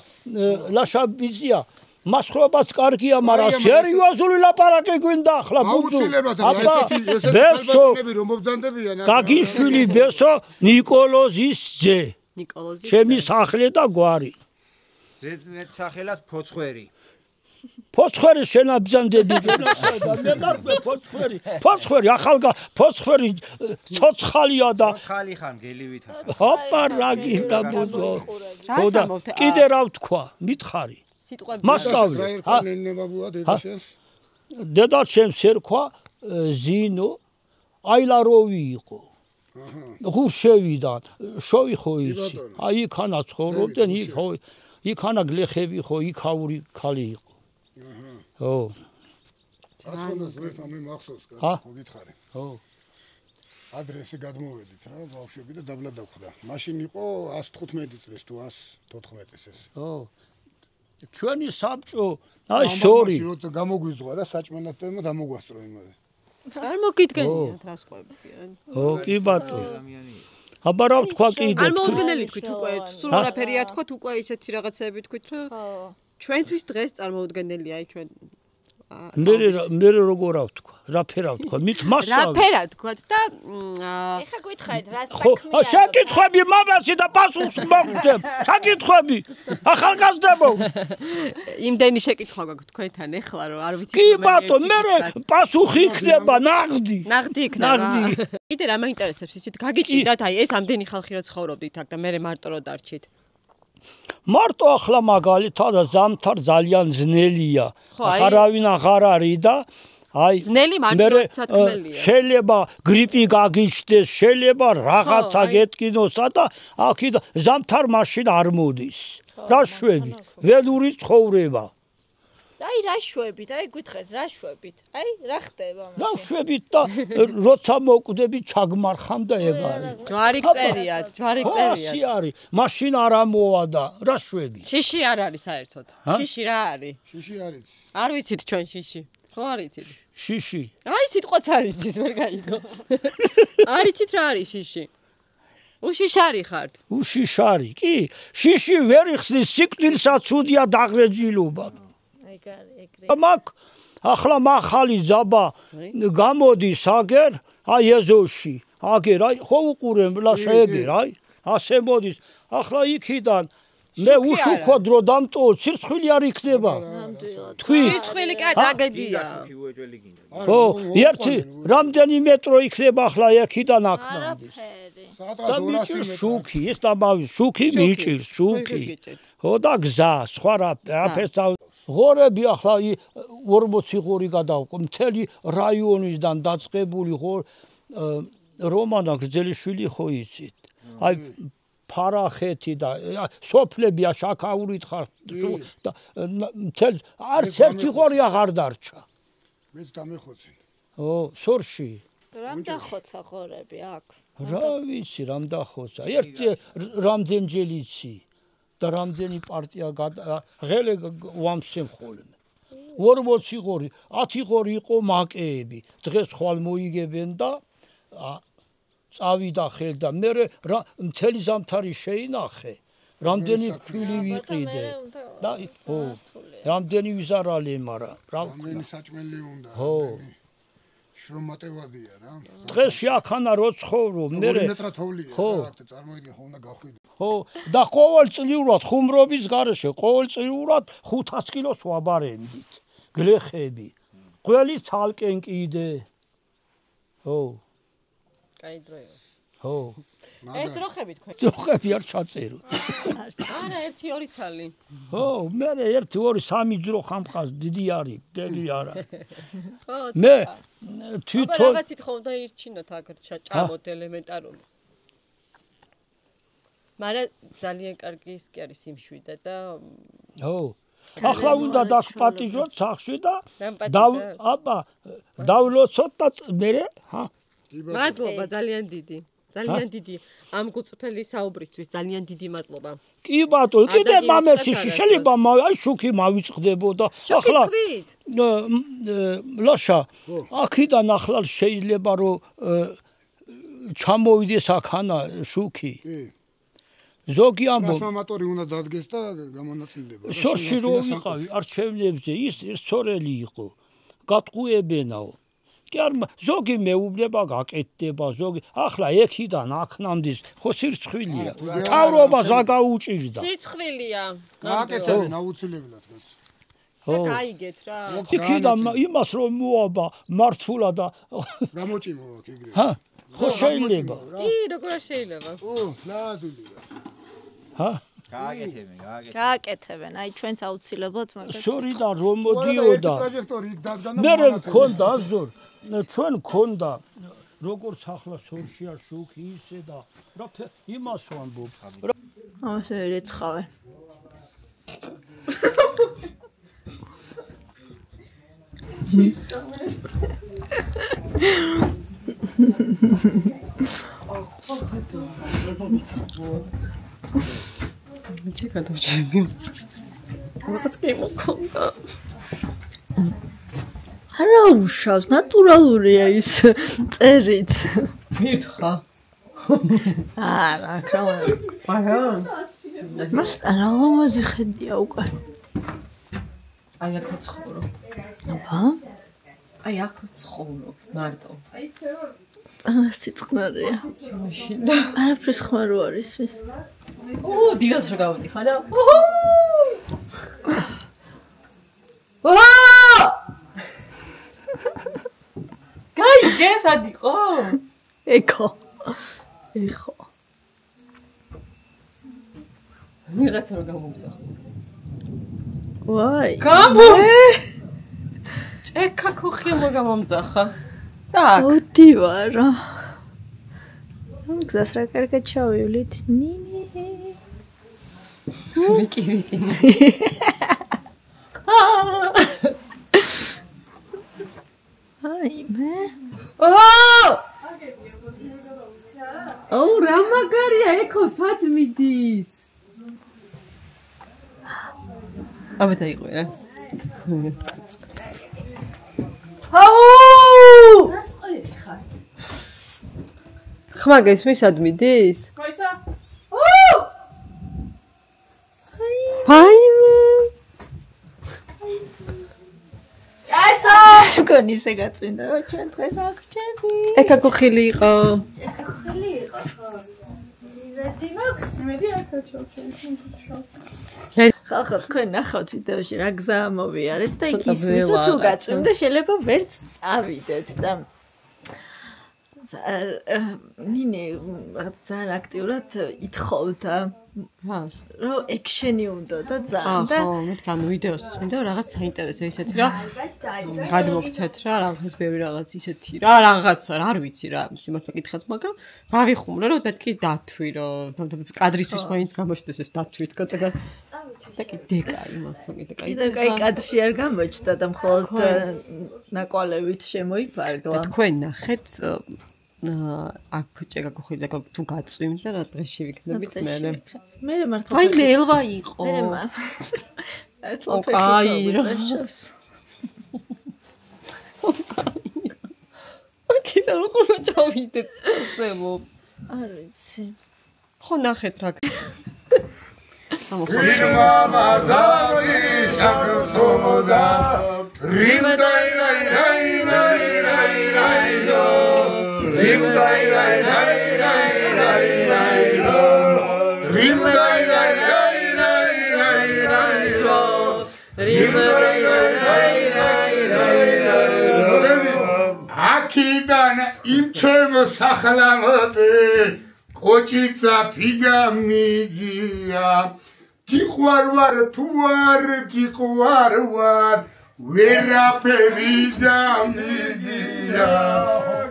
ლაშაბიზია მასხლობას კარგია, მაგრამ სერიოზული ლაპარაკი გვინდა ახლა ბუძუ. ესეთი რომ მობძანდებიან. გაგიშვილი ბესო ნიკოლოზის ძე. ჩემი სახლი და გვარი. ზედმეტ სახელად ფოცხვერი. ფოცხვერი შენაბძანდები მე მარკვე ფოცხვერი. ფოცხვერი ახალგა ფოცხვერი ცოცხალია და ცოცხალი ხან გელივით. ოპა რა გინდა ბუძო. ხოდა კიდე რა ვთქვა, მითხარი. მასწავლე დედა ჩემს ერქვა ზინო აილაროვი იყო ღუშევიდან შოვი ხო ისი აი იქანა ცხოვრობდნენ იქანა გლეხები ხო იქაური ქალი იყო ხო აცონოს ვერთა მე მახსოვს გითხარი ხო ადრესი გადმოვედით რა ბავშვები და დაბლა დავხვდა მაშინ იყო 115 წლის თუ 114 ეს ხო ჩვენი საბჭო აი სორი როცა გამოგვიძღვა რა საჭმელად დამოგვასწრო იმაზე წარმოგიდგენიათ რა სხვებიან ო კი ბატონო აბა რა თქვა კიდე არ მოუდგენელი თქვით უკვე სულ არაფერია თქვათ უკვე ისეთი რაღაცები თქვით რომ ჩვენთვის დღეს წარმოუდგენელია აი ჩვენ მე როგორ ავთქვა რა ფერა ვთქვა მით მასა რა ფერა თქვათ და ეხა გითხარით რა საქმეა შეკითხები მამასი და პასუხს მოგდებ შეკითხები ახალგაზრდებო იმდენი შეკითხვა გაქვთ თქვენთან ეხლა რომ არ ვიცი კი ბატონ მე პასუხი იქნება ნაღდი იქნება კიდე რა მაინტერესებს ისეთ გაგიჭირდათ აი ეს ამდენი ხალხი რო ცხოვრობდით აქ და მე მარტო რო დარჩით მარტო ახლა მაგალითად ზამთარ ძალიან ძნელია არავინ აღარ არის და აი ძნელი მარტო სათქმელია შეიძლება გრიპი გაგიჩნდეს შეიძლება რაღაცა გეტკინოსა და აქ ზამთარ მაშინ არ მოდის რა შვები ველური ცხოვრება აი რა შვებით აი გითხეთ რა შვებით აი რა ხდება რა შვებით და როცა მოკვდები ჩაგმარხამ და ეგ არის ჯვარი წერიათ ასი არის მაშინ არ ამოვა და რა შვები შიში არ არის საერთოდ შიში რა არის შიში არის არ ვიცით ჩვენ შიში ხო არ იცით შიში აი სიტყვაც არ იცით ვერ გაიგო არ იცით რა არის შიში უშიშარი ხართ უშიშარი კი შიში ვერ იხსნის სიკვდილსაც უდია დაღრეჯილობა მაგ ახლა მახალი ზაბა გამოდის აგერ აი ეზოში აგერ აი ხო უყურემ ლაშა ეგერ აი ასე მოდის. ახლა იქიდან მე უშუქოდ რო დამტოვ, სირცხვილი არ იქნება. თქვი. სირცხვილი კი ტრაგედია. ხო, ერთი რამდენი მეტრო იქნება ახლა აქიდან აქამდე. და მიჭირს შუქი, ეს დამავი შუქი მიჭირს, შუქი. ხო და გზა, სხვა რაფერს ღორები ახლა 40 ღორი გადავყო, მთელი რაიონისგან დაწყებული რომანა გრძელიშვილი ხო იცით. აი ფარახეთი და სოფლები აშაქაურით ხარ და მთელ არც ერთი ღორი აღარ დარჩა. მეც დამეხოცი. ო, სორში. რამ დახოცა ღორები აქ? რა ვიცი, რამ დახოცა. ერთი რამდენჯერ იცი და რამდენი პარტია ღელე ვამსემ ხოლმე. 40 ღორი, 10 ღორი იყო მაკეები. დღეს ხვალ მოიგებენ და წავიდა ხელ და მე მთელი ზამთარი შეინახე. რამდენი ქვილი ვიყიდე და ხო, რამდენი ვიზარალე, მაგრამ რამდენი საჭმელი უნდა. ხო. შრომატევადია რა. დღეს აქანა რო ცხოვრობ, მე ხო, წარმოიდგინე ხო უნდა გავხვიდე. ხო, და ყოველწლიურად ხუმრობის გარეშე, ყოველწლიურად 500 კილოს ვაბარებდით. გლეხები. ყველი ცალკენ კიდე. ხო. კაი დროია. ხო. ერთ დროხებით თქვენ. დროხები არ ჩაწერო. არა, 1-2 ცალი. ხო, მე 1-2 3 ძრო ხამყას დიდი არის, ბელი არა. ხო, მე თვითონ რაღაცით ხომ და ირჩინოთ აქ ჭამოთ ელემენტარული. მაგრამ ძალიან კარგი ის კი არის სიმშვიდე და ხო. ახლა უნდა დაგპატიჟოთ სახში და დავლოცოთ და მე ჰა მადლობა ძალიან დიდი. ძალიან დიდი ამ გუწფელი საუბრისთვის ძალიან დიდი მადლობა. კი ბატონო, კიდე მამეცი შეიძლება აი შუქი მავიწყდებოდა. ახლა ლაშა, აქიდან ახლა შეიძლება რომ ჩამოვიდეს აქანა შუქი. ზოგი ამბობს ტრანსფორმატორი უნდა დადგეს და გამონაწილდება. სორში რო ვიყავი არჩევნებზე ის სორელი იყო. გატყუებენაო. კი არ ზოგი მეუბნება გაკეთდება, ზოგი ახლა ექიდან აქნამდის ხო სირცხვილია. თავრობას აგაუჭირდა. სირცხვილია. გააკეთებენ აუცილებლად ეს. ხო. გაიგეთ რა. იქიდან იმას რომ მოაბა მართულა და გამოჭიმო აქ ეგრე. ჰა, ხო შეიძლება. კი, როგორ შეიძლება? ნადულია. ჰა? გააკეთებენ, აი ჩვენც აუცილებლად მაგას. სორიდან რომ მოდიოდა. მე მქონდა ზორ, ჩვენ მქონდა როგორც ახლა სორშია შუქი ისე და რა იმას ვამბობ. ასე რეცხავენ. Чекай, то чемпион. Რაღაც კი მოკონდა. არა უშავს, ნატურალურია ის წერიც. მირთხა. არა, კრავა. არა. მას არა ლამაზი ხედია უკვე. აი აქ ცხოვრობ. აბა? აი აქ ცხოვრობ, მარტო. სიწყნარია. არაფრის ხმა რო არის ეს. დილას რა გავდიხარ და გაიგე სად იყო? ეხო. ვიღაცა რა გამომწახ. ვაი. გამო. ეკა ხოხი მოგამომწახა. Так. ოდი ვარა. გზას რა კარგად ჩავივლით. ნინი. სულიკივი. აი მე. რა მაგარია ეკო სად მიდის? აბეთა იყო რა. ხმა გესმის სად მიდის? მოიცა. ფაიმე. ესა გონი ისე გაწვინდა რომ ჩვენ დღეს აღრჩები. ეკა კოხილი იყო. ეკა ხელი იყო ხო. ხალხო თქვენ ნახავთ ვიდეოში რა გზა მოვიარეთ და იქ ისმის თუ გაწვიმდა შეიძლება ვერც წავიდეთ და ნინე რაღაც ძალიან აქტიურად ითხოვდა რომ ექშენი უნდა და ძალიან და ხო მეთქან ვიდეოს მინდა რაღაც საინტერესო ისეთი რა გადმოგცეთ რა რაღაც ბევრი რაღაც ისეთი რა რაღაცა არ ვიცი რა სიმართლე გითხრათ მაგრამ გავიხუმრე რომ მეთქი დათვი რომ კადრისთვის მაინც გამოჩნდეს ეს დათვი თქო და კი დეკა იმას კიდე კაი კადრში არ გამოჩნდა და მხოლოდ ნაკვალევით შემოიფარგლა თქვენ ნახეთ აქ ჭეგა გოხიდა თუ გაწვიმდა რა დღეში ვიქნებით მე მართლა აი ლელვა იყო აი რა კიდე როგორ ჩავიდეთ ზემოთ არ ვიცი ხო ნახეთ რა Rirma mazari shaksomoda Rim dai rai rai rai rai rai ro Rim dai rai rai rai rai rai ro Rim dai rai rai rai rai rai ro Rim dai rai rai rai rai rai ro Akidan im chem sakhlamode Kochitsa piga migia Kikwarwar tuwar kikwarwar Vera perida migia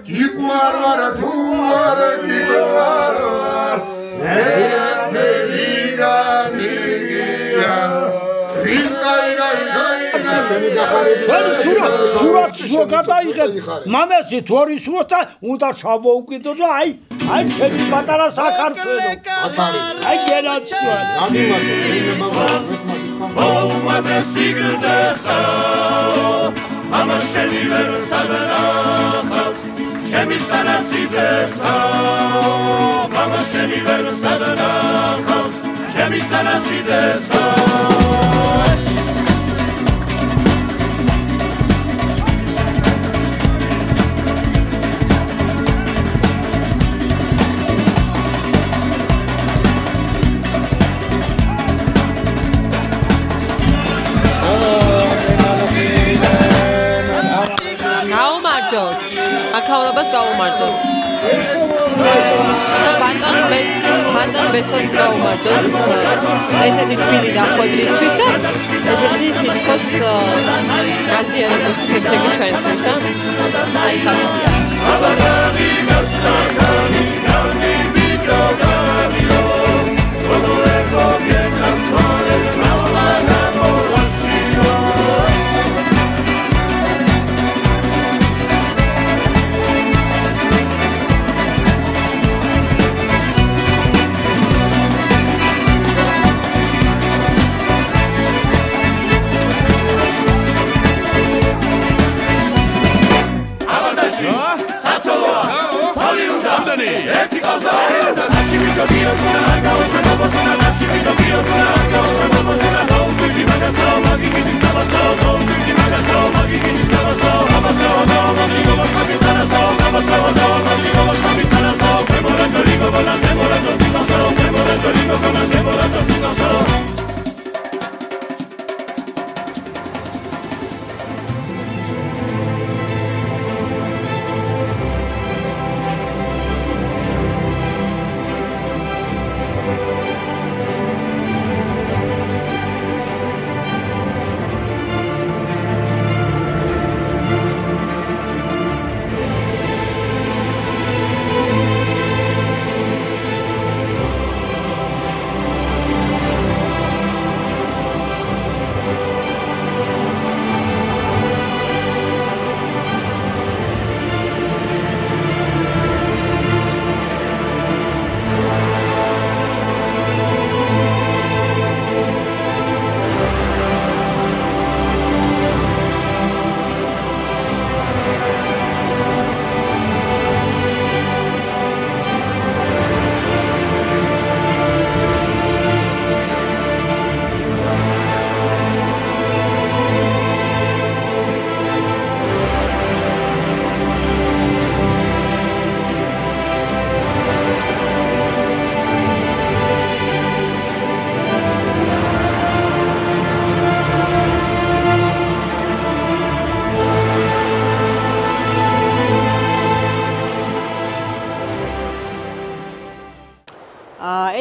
Kikwarwar tuwar kikwarwar Vera perida migia Ringai gai gai სურათ რო გადაიღეთ მამასი თორი სურათა უნდა ჩამოუკვიდო და აი ჩემი პატარა საქართველო აი გელაცვალი მომადე სიგრძესა მამა შენი ვერ სადნახავს ჩემი სტანასიძესა მამა შენი ვერ სადნახავს ჩემი სტანასიძესა აქაურობას გაუმარჯოს. ბანტონ ბესოს გაუმარჯოს. ესეთი თბილი დახვედრისთვის და ესეთი სიტყვის გაზიანებისთვის ესეთი ჩვენთვის და აი ხალხია.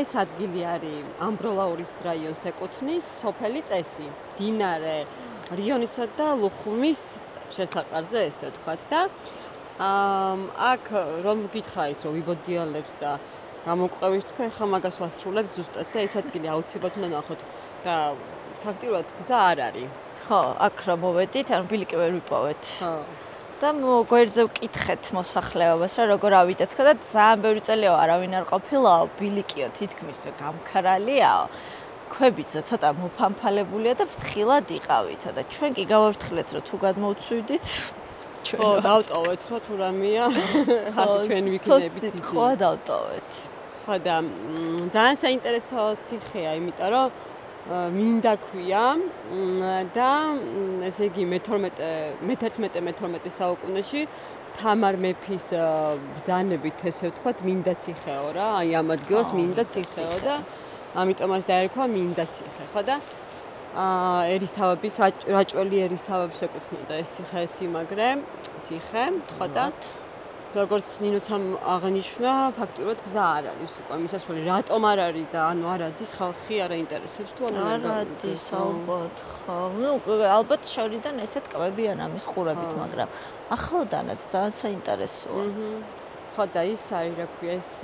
ეს ადგილი არის ამბროლაურის რაიონს ეკუთვნის სოფელი წესი, მდინარე რიონისა და ლუხუმის შესაყარზე, ესე ვთქვათ და აქ რომ გითხარით რომ ვიბოდიალებთ და გამოყვებით თქვენ ხა მაგას ვასრულებთ ზუსტად და ეს ადგილი აუცილებლად უნდა ნახოთ და ფაქტიურად გზა არ არის. ხო, აქ რომ მოვედით, ანუ ბილიკი ვერ ვიპოვეთ. ხო. და გვერდზე ვკითხეთ მოსახლეობას, რა როგორ ავიდეთ და ძალიან ბევრი წელია არავინ არ ყოფილაო, ბილიკიო თითქმის გამქრალიაო. ქვებიც ცოტა მოფამფალებულია და ფრთხილად იყავითო და ჩვენ კი გავაფრთხილეთ რომ თუ გადმოვცვიდით ხო, დავტოვეთ რა თუ რამეა. ხათი ჩვენ ვიქნებით. ხო, დავტოვეთ. ხო და ძალიან საინტერესო ციხეა, იმიტომ რომ მინდა ქვია და ესე იგი მე-11-12 საუკუნეში თამარ მეფის ბრძანებით ესე ვთქვათ მინდა ციხეო რა, აი ამ ადგილას მინდა ციხეო და ამიტომაც დაერქვა მინდა ციხე, ხო და ერისთავების რაჭველი ერისთავების ეკუთვნოდა ეს ციხე სიმაგრე, ციხე, ხო და როგორც ნინოცამ აღნიშნა, ფაქტიურად გზა არ არის უკვე მისასვლელი. რატომ არ არის და ანუ არ ადის ხალხი არ აინტერესებს თუ ანუ არ ადის ალბათ ხო. ნუ ალბათ შორიდან ესეთ კმებიან ამის ყურებით, მაგრამ ახლოდანაც ძალიან საინტერესოა. ხო და ის არის რა ქვია ეს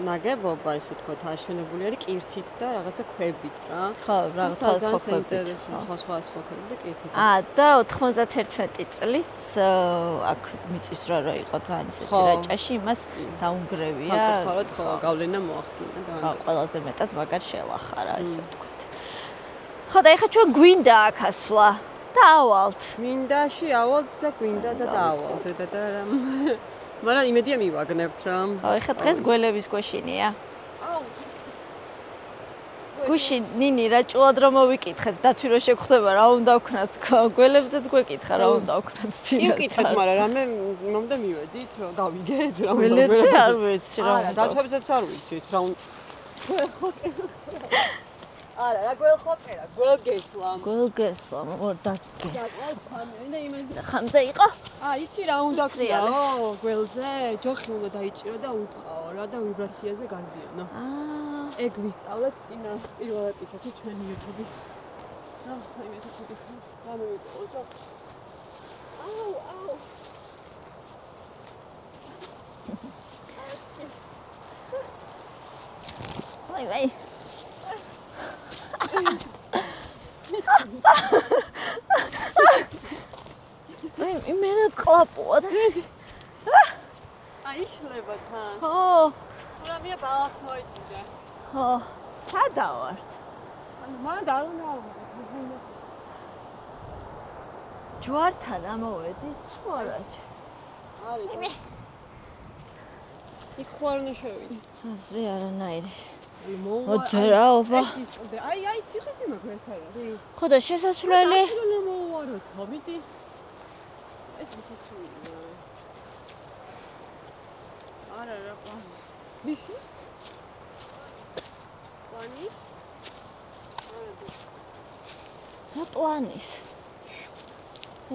ნაგებობა ესე ვთქვათ აშენებული არის კირთით და რაღაცა ქვებით რა. ხო, რაღაცა სხვა ქვებით. სხვა ქვებით და კირთით. და 91 წლის აქ მიწის რა იყო ძალიან ისეთი რაჭაში, იმას დაუნგრევია. სამწუხაროდ ხო, გავლენა მოახდინა და ყველაზე მეტად მაგარ შელახა რა ესე ვთქვათ. ხო და ეხლა ჩვენ გვინდა აქ ასვლა. დაავალთ. მინდაში ავალთ და გვინდა და დაავალთ და მაგრამ იმედია მივაგნებთ რა. ეხლა დღეს გველების გვეშინია. გუშინ ნინი რაჭულად რომ მოვიკითხეთ, დათვი რო შეგხვდება რა უნდა ვქნათ, გველებზეც გვეკითხა რა უნდა ვქნათ. მივკითხეთ, მაგრამ რამე მომდა მივედით რომ გავიგეთ რა უნდა. გველებზე არ ვიცი რა. არა, დათვებზეც არ ვიცით რა უნდა. არა, რა გველხოკერა, გველგესლა. გველგესლა, მორდაგეს. ხამზე იყო? იცი რა უნდა ქნაო, გველზე, ჯოხი უნდა დაიჭირო და უტყაო რა და ვიბრაციაზე განდიანო. ეგ ვისწავლეთ წინა პირველ ეპიზოდში ჩვენი YouTube-ის. რა, მე ეს ვიკითხე. გამოვიყო. აუ. ვაი. იმენა კლაპოა და აი შლება თან. ხო. რამე ბალანს მოიჭიდა. ხო. სადა ვართ? ანუ მან არ უნდა ჯვართან ამოვედით თუ არა? არის. იქ ხوار უნდა შევიდე. აზრი არანაირი. მოძრაობა. აი, ციხეს იმაგრე ეს არის. ხო და შესასვლელი? უნდა მოვუაროთ, ხომიდი. ეს შესასვლელი. არა რა ყვანი. ვისი? ყვანის? რა პლანის?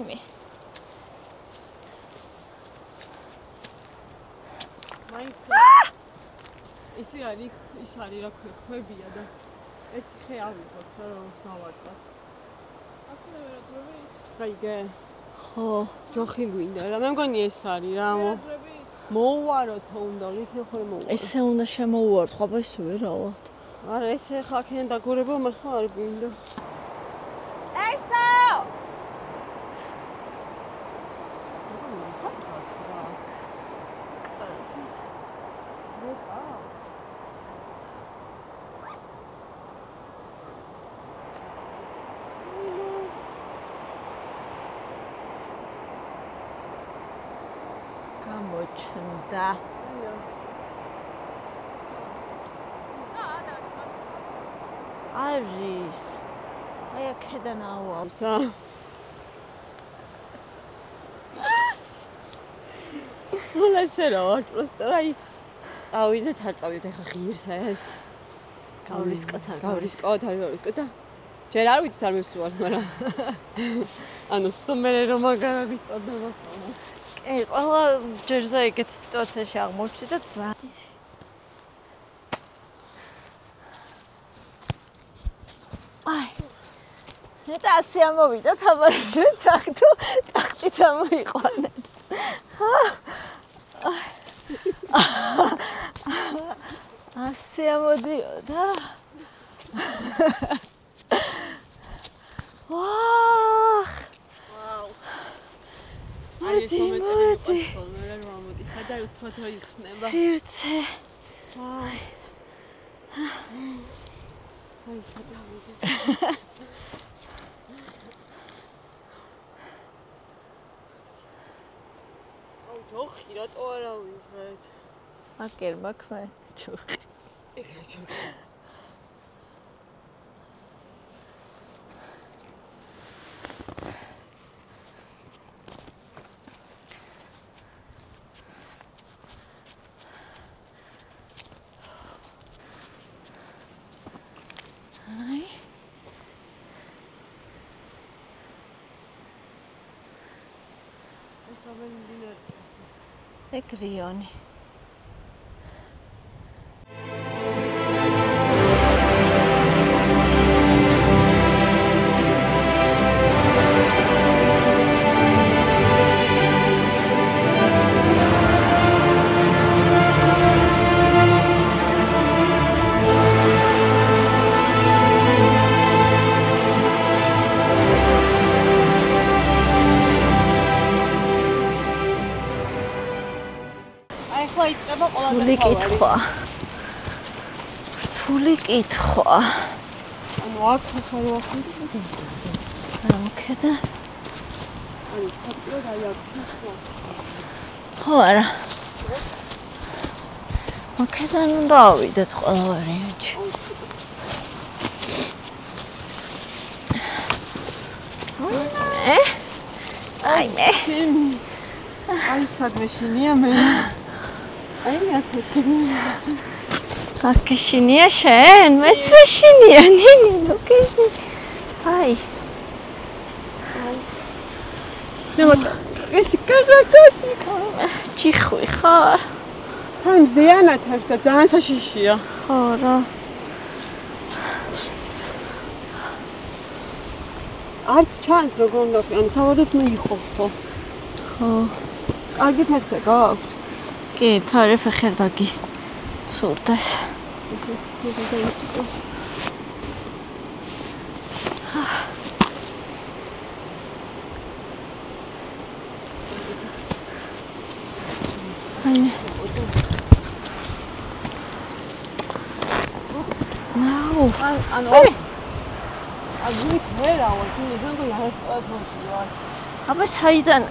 იმი. ისი არის ის არის რა ქვებია და ეს ხე ავიღოთ რა რომ გავატყოთ. აქ უნდა ვეროძრები? რაიგე. ხო. ჯოხი გვინდა რა მე მგონი ეს არის რა მოუვაროთ უნდა იქნე ხოლმე მოუვაროთ. ესე უნდა შემოუვაროთ, ხობა ისე ვერ ავალთ. არა ესე ხა აქედან დაგორება მართლა არ გვინდა. ესო! გამოჩნდა. არის. აი აქედან ავალთ. სულ ესე რა ვარ პროსტო აი წავიდეთ არ წავიდეთ ეხა ღირსა ეს. გავრისკოთ არ გავრისკოთ და ჯერ არ ვიცით არ მივსვარ მაგრამ ანუ სუმერე რომ მაგარა ვისწორდება. ყველა ჯერზე ეგეთ სიტუაციაში აღმოჩნდა და ძალიან მეტა 100 ამოვიდა თამარიჯვენს აქ თუ ტახტით ამოიყვანეთ. 100 ამოდიოდა. ვაუ. მოდი. ხადა უცბათო იხსნება. სირცე. აი. აი ხადა ვიძე. ჯოხი რატო არა ვიღეთ? აკერ მაქვე ჯოხი. ეგრე ჯოხი. ეკრიონი. რთული კითხვა. ანუ აქ ხარ ვახუნდი. რა მქედა? აი, ხატო რა აქვს. ხო არა. მქედა ნუ დავიდეთ ყველა ვარიანტი. აი მე. აი სადმე შინია მე. აი აკეშინია. აკეშინია შენ? მეც ვეშინია ნინი, ოკეი. აი. ნელა ეს კაზაკასი. ჭიხვი ხარ? თან ზიანად არის და ძალიან საშიშია. ხო რა. არც ჩანს როგორ უნდა ვიყო, ანუ საბოლოოდ მიიღო ხო? ხო. კარგი ფექსა გაქვს? კი, თარი ფეხერდაგი. სურდეს. აი. ნაუ. ანუ აგუით ვერა ვარ, თუნდაც ლაისტრატოა. აბა საიდან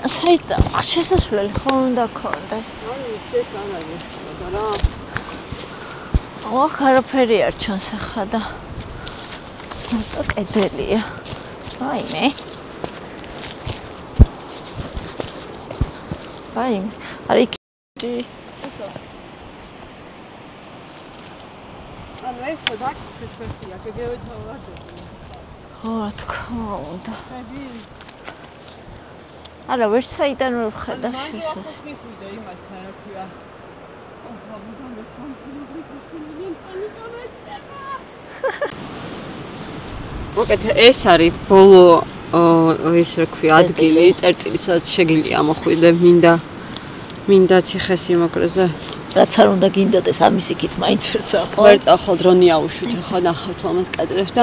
შესასვლელი ხო უნდა ქონდეს? ანუ ეს ამაგი რა. ოხ არაფერი არ ჩანს ახლა და მარტო კედელია. აი მე. აი არის ესო. ანუ ეს დაკის ფერია, გეგევითაურად. ხო, რა თქმა უნდა. არა, ვერ საიდან ვერ ხედავ შესაძლოა. მიხუდა იმასთან რა ქვია. მოკეთ ეს არის ბოლო ეს რა ქვია ადგილი, წერტილი სადაც შეგიძლია მოხვიდე მინდა ციხესიმაგრეზე. რაც არ უნდა გინდოდეს ამის იქით მაინც ვერ წახვალ. ვერ წახვალ დრონი აუშვით ხო ნახავთ ამას კადრებს და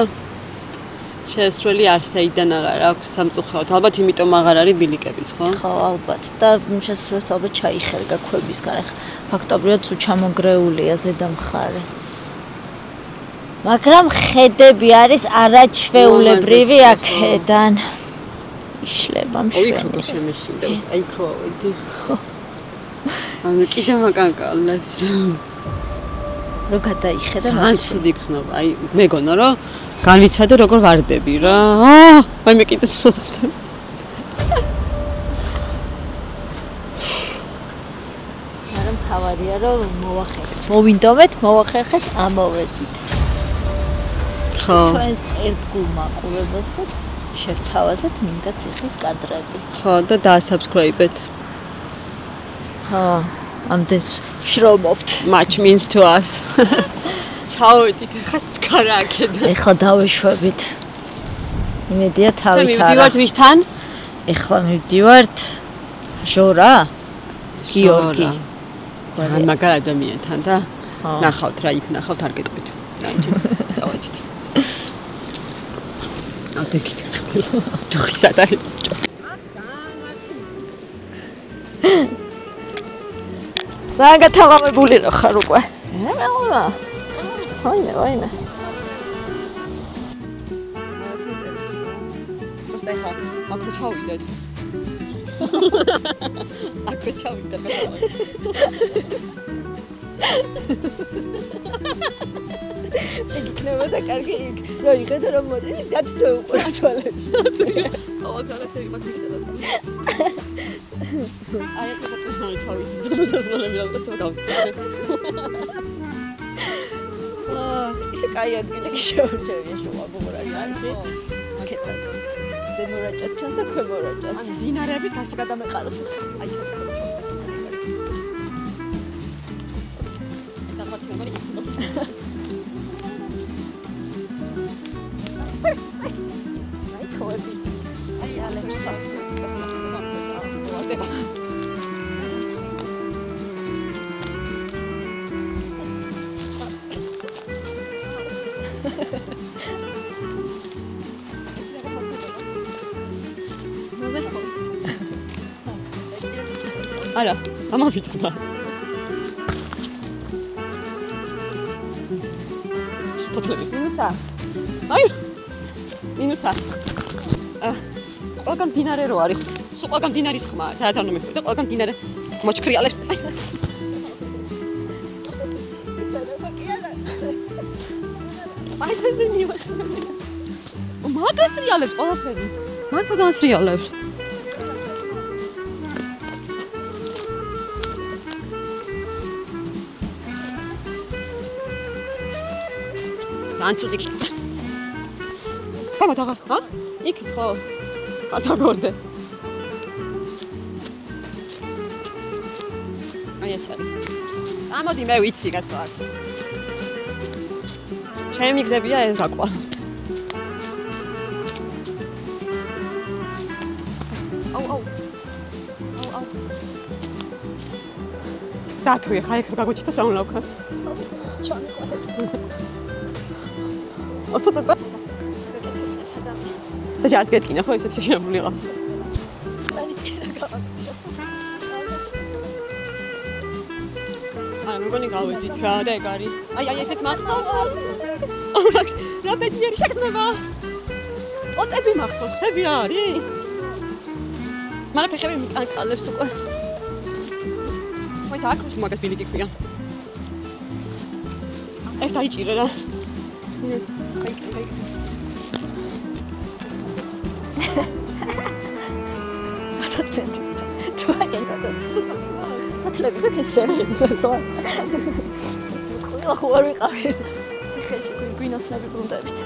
შესასვლელი არ საიდან აღარ აქვს სამწუხაროდ. ალბათ იმიტომ აღარ არის ბილიკებიც, ხო? ხო, ალბათ. და შესასვლელს ალბათ ჩაიხერგა ქვებისგან. ახლა ფაქტობრივად თუ ჩამონგრეულია ზედა მხარე. მაგრამ ხედები არის არაჩვეულებრივი აქედან. იშლება მშვენი. ოიქ როგორ შემეშინდა, აი ხო ვედი. ანუ კიდე მაგანკალებს. რო გადაიხედა ძალიან ცუდი გრძნობა. აი მეგონა რომ განიცადე როგორ ვარდები რა. აი მე კიდე სოთხდები. მაგრამ თავარია რომ მოვახერხეთ. მოვინდომეთ, მოვახერხეთ, ამოვედით. ხო. ჩვენს ერთგულ მაყურებელსაც შევთავაზეთ მინდა ციხის კადრები. ხო და დაასაბსკრაიბეთ. ხო, ამდენს შრომობთ. Much means to us. ჩავედით ახლა ჩქარა აქედან. ეხლა დავეშვებით. იმედია თავით არა. მივდივართ ვისთან? ეხლა მივდივართ ჟორა? გიორგი. ძალიან მაგარ ადამიანთან და ნახავთ რა იქ ნახავთ არ გეტყვით. რაიჩეს წავედით. აკეთეთ ხდება. ჯოხის ატარი. ძალიან გათამამებული რო ხარ უკვე. მეულა. ვაიმე. მოსტა ხა აკრო ჩავიდეთ. აკრო ჩავიდეთ. იქნება და კარგი იქ რო იღეთ რომ მოდი დათს რო უყურა თვალებში. აუ რაღაცები მაგიჭდა. აი ეს ხოთმე ჩავიდეთ. მოსასმოლები ალბათ ჩავდავით. ისე კაი ადგილი შეურჩევია შუაგუმრაჭანში. კეთა. ზემორაჭაც ჩანს და ქვემორაჭაც. ან დინარეების გასა გადამეყაროს. აი ეს არა, ამავიწყდა. სპოთლები. მინუცა. აი. მინუცა. ყველგან დინარე რო არის. სულ ყველგან დინარის ხმა არის. სადაც არ უნდა მეხვიდე, ყველგან დინარე მოჩქრიალებს. ისე რა კი არა. აი ეს მინივა. მაგასრიალებს ყველაფერი. მართლა განსრიალებს. ანცუდი. ბაბა დაღა, ჰა? იქით ხო? ატაგორდე. აი ეს არის. ამოდი მე ვიცი კაცო აქ. ჩემი გზებია ეს გაკვა. აუ. დათვი ხა იქ გაგუჩიტოს რა უნდა ვქნა? ჩამიყვეთ. ოცოტა და ჯარს გეტკინა ხო ისეთ შეშემული ყავს. აი მგონი გავედით რა და ეგ არის. აი ესეც მახსოვს. რა ბედნიერი შეგრძნება. ოტები მახსოვს, ხტები რა არის? მალე ფეხები მიკანკალებს უკვე. მოიცა აქ მაგას ბილიკი ქვია. ეს დაიჭირე რა. ათლები ვიქესე. ხო არ ვიყავი. ხეში გვინოსნები ბრუნდებით.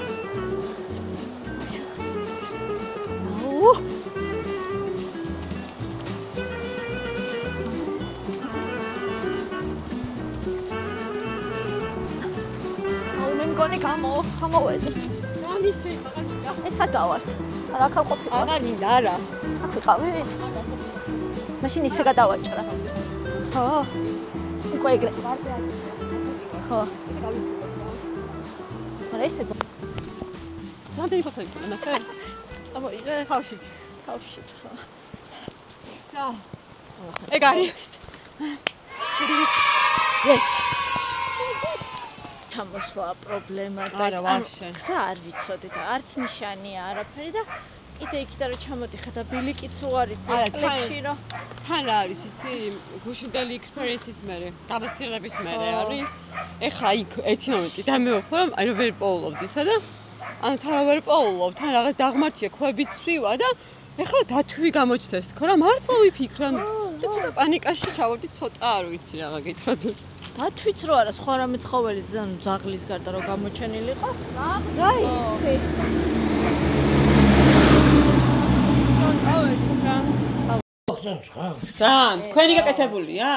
მგონი გამოვედით. გამიშვი. ესა დავართ. რა ქალყოფილი? აღარ მინდა არა. აქ ვიყავი? მაშინ ისე გადავაჭრა. ხო. უკვე ეგრე. ხო. არა ისე რამდენი ფოტო იქნება ნახე? წამოიღე თავშიც. თავშიც ხო. სა. ეგ არის. Yes. ჩამოსვლა პრობლემა და არა ვაფშე. გზა არ ვიცოდი და არც ნიშანია არაფერი და კიდე იქიდან რომ ჩამოდიხარ და ბილიკიც რო არის წელებში რომ თან რა არის იცი გუშინდელი ექსპერიენსის მერე გამოცდილების მერე არის ეხა იქ ერთი მომენტი და მე ვხო რომ აი რომ ვერ პოულობდით და ანუ თან ვერ პოულობ თან რაღაც დაღმართია ქვებიც სვივა და ეხლა დათვი გამოჩნდეს თქო რა მართლა ვიფიქრე და ცოტა პანიკაში ჩავარდი ცოტა არ ვიცი რაღა გითხრათ დათვიც რო არა სხვა რამე ცხოველი ძაღლის გარდა რო გამოჩენილიყო რა იცი ძალიან, თქვენი გაკეთებულია?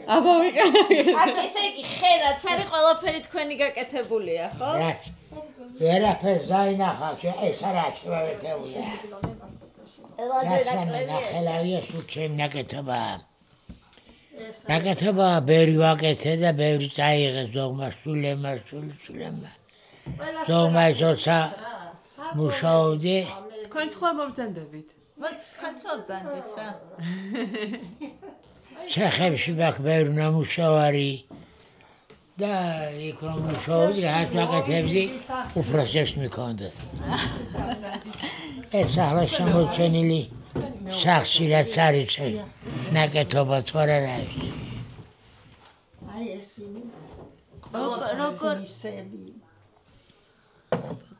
აბა ვიკეთე. აქ ესე იგი ხერაც არის ყველაფერი თქვენი გაკეთებულია, ხო? ვერაფერს დაინახავ, ეს არა ჩევეთეულია. ნახელავია სულ ჩემ ნაკეთობაა. ნაკეთობა ბევრი ვაკეთე და ბევრი წაიღეს ზოგმა სულემა. ზოგმა როცა მუშაობდი. თქვენ სხვა მობრძანდებით? თქვენ სხვა ბრძანდით რა. ჩეხებში მაქვს ბევრი ნამუშევარი და იქ რომ მუშაობდი, რაც ვაკეთებდი, უფროსებს მიქონდათ. ეს ახლა შემოჩენილი სახში რაც არის ნაკეთობა თუ არა რა ის. აი ესენი როგორ ისები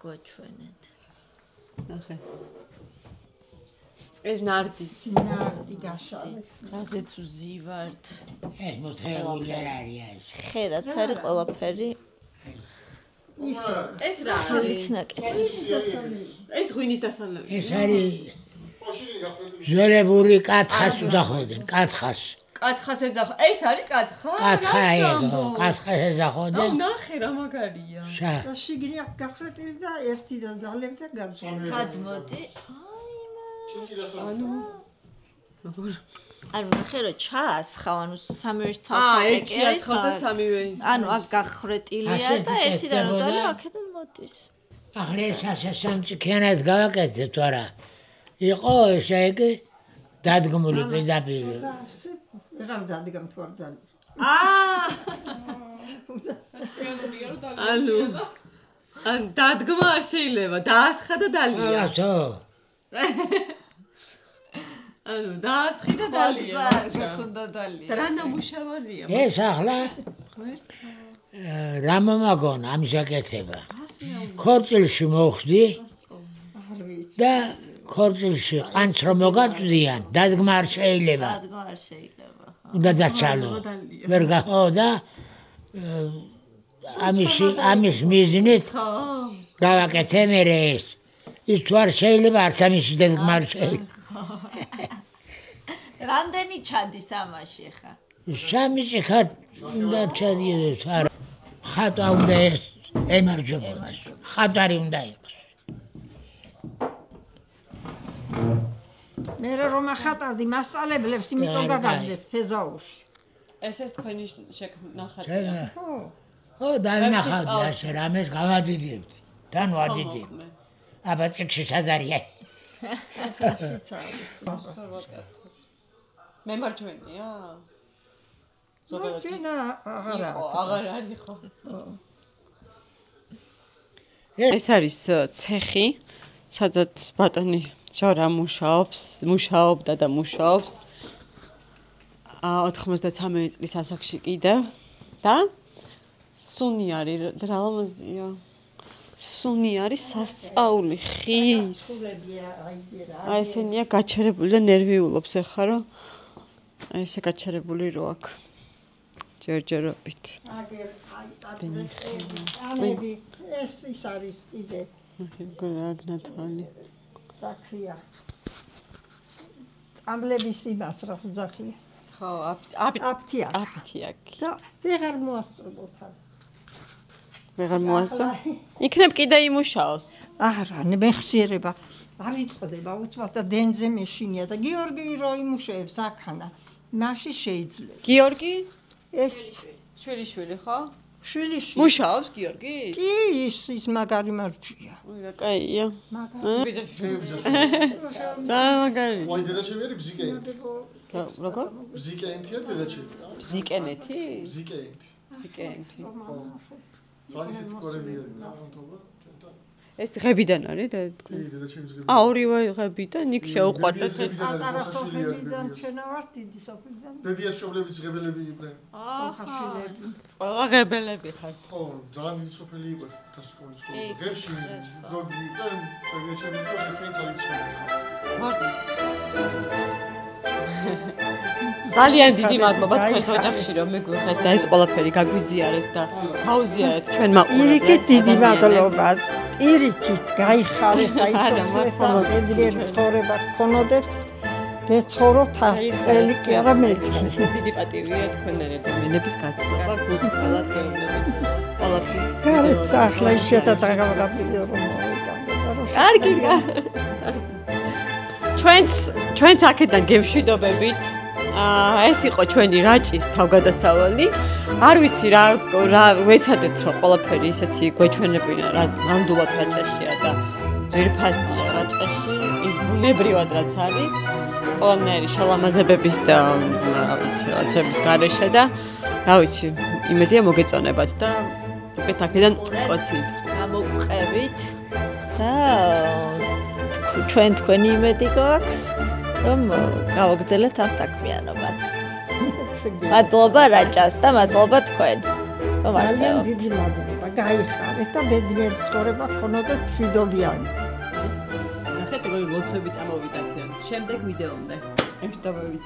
გვაჩვენეთ. ნახე. ეს ნარდი გაშალეთ. რაზეც უზივართ. ეს მოთეული არ არის ეს. ხერაც არის ყველაფერი. ეს რა არის? ეს ღვინის დასალევი. ეს არის ზოლებული კათხას უძახოდნენ, კათხას. კათხას ეძახო. ეს არის კათხა? კათხა ეგო, კათხას ეძახოდნენ. აუ ნახე რა მაგარია. და შიგნი აქ გახრეტილი და ერთი და ძალებ და გაძვირე. გადმოდი. ანუ არ ნახე რომ ჩაასხავ, ანუ სამი ერთ ერთი ასხავ და სამივე. ანუ აქ გახრეტილია და ერთიდან უდალე აქედან მოდის. ახლა ეს ასე სამწიქიანად გავაკეთე თუ არა. იყო ესე იგი დადგმული პირდაპირ. ვეღარ დადგამ თუ არ ძალიან. ან დადგმა არ შეიძლება, დაასხა და დალია. ახლა ანუ დაასხი და დალია. გქონდა დალია. და რა ნამუშევარია? ეს ახლა რა მომაგონა ამის აკეთება. ქორწილში მოხვდი და ქორწილში ყანჩ რომ მოგაწვდიან, დადგმა არ შეიძლება. დადგმა არ შეიძლება. უნდა დაცალო. ვერ გაჰო და ამის მიზნით გავაკეთე მე ეს. ის თუ არ შეიძლება არც ამის დადგმა არ შეიძლება. რამდენი ჩადის ამაში ხა? სამი წიქა უნდა ჩადიოდეს არა. ხატვა უნდა ეს ემარჯვებოდეს. ხატარი უნდა იყოს. მე რომ ახატავდი მასწავლებლებს, იმიტომ გაგაგდეს ფეზაურში. ეს თქვენი ნახატია. ხო, დავინახავდი ასე რამეს გავადიდებდი. თან ვადიდებდი. აბა წიგში სად არის? მემარჯვენია? ზოგადად აღარ არის ხო? ეს არის ცეხი, სადაც ბატონი ჟორა მუშაობდა და მუშაობს 93 წლის ასაკში კიდევ და სუნი არის რა ლამაზია. სუნი არის სასწაული ხის. აი ესენია გაჩერებული და ნერვიულობს ახლა რომ აი ესე გაჩერებული რო აქ ჯერჯერობით. ამები ეს ის არის იდე. გაგნათალი. ზაქრია. წამლების იმას რა ხუძახია. ხო, აფთიაკი. და ვეღარ მოასწრებოთ. ვეღარ მოასწრო? იქნებ კიდე იმუშაოს. არა, მეხსიერება. ავიწყდება უცბად და დენზე მეშინია და გიორგი რო იმუშავებს აქანა. მაშინ შეიძლება. გიორგი? ეს შვილი ხო? შვილი. მუშაობს გიორგი? კი, ის მაგარი მარჯვია. ой, რა კაია. მაგარი. და მაგარი. ვაი, დედაჩემი არის ბზიკენეთი. როგორ? ბზიკენეთი არის დედაჩემი. ბზიკენეთი? ბზიკენეთი. ძალიან ისეთი კორები არის რა, თქო. ეს ღებიდან არის და თქვენ? კი, დედაჩემის ღებიდან. ორივე ღებიდან იქ შეუყვარდათ. პატარა სოფლებიდან ჩვენა ვარ დიდი სოფლიდან. ბებიას შობლების ღებელები იყვნენ. ხაშილები. ყველა ღებელები ხართ. ხო, ძალიან დიდი სოფელი იყო დასკოლის სკოლა. ღებში ზოგი იყვნენ, ბებიაჩემის დროს ეს ძალიან ცნობილი. მარტო. ძალიან დიდი მადლობა თქვენს ოჯახში რომ მიგვიღეთ და ეს ყველაფერი გაგვიზიარეთ და გაუზიარეთ ჩვენ მაყურებლებს. ირიქით დიდი მადლობა. ირიქით გაიხარეთ და იცოცხლეთ და მედლიერ ცხოვრება გქონოდეთ ვეცხოვროთ 100 წელი კი არა მეთქი. დიდი პატივია თქვენთან ადამიანების გაცნობა, გულწრფელად გეუბნებით. ყველაფრის. გარეთ ახლა ისეთაც აღავგაფიო რომ კარგი. ჩვენც აქედან გემშვიდობებით. ეს იყო ჩვენი რაჭის თავგადასავალი. არ ვიცი რა ვეცადეთ რომ ყველაფერი ისეთი გვეჩვენებინა, რაც ნამდვილად რაჭაშია და ძვირფასია რაჭაში, ის ბუნებრივად რაც არის, ყველანაირი შალამაზებების და რა ვიცი, რაღაცების გარეშე და რა ვიცი, იმედია მოგეწონებათ და უკეთ აქედან ყოცით. გამოგყევით და თქვენი იმედი გვაქვს. რომ გავაგრძელეთ ამ საქმიანობას. მადლობა რაჭას და მადლობა თქვენ. რომ ძალიან დიდი მადლობა. გაიხარეთ და ბედნიერი ცხოვრება გქონოდეთ მშვიდობიანი. ნახეთ როგორი ლოცვები წამოვიდა აქედან. შემდეგ ვიდეომდე. ემშვიდობებით.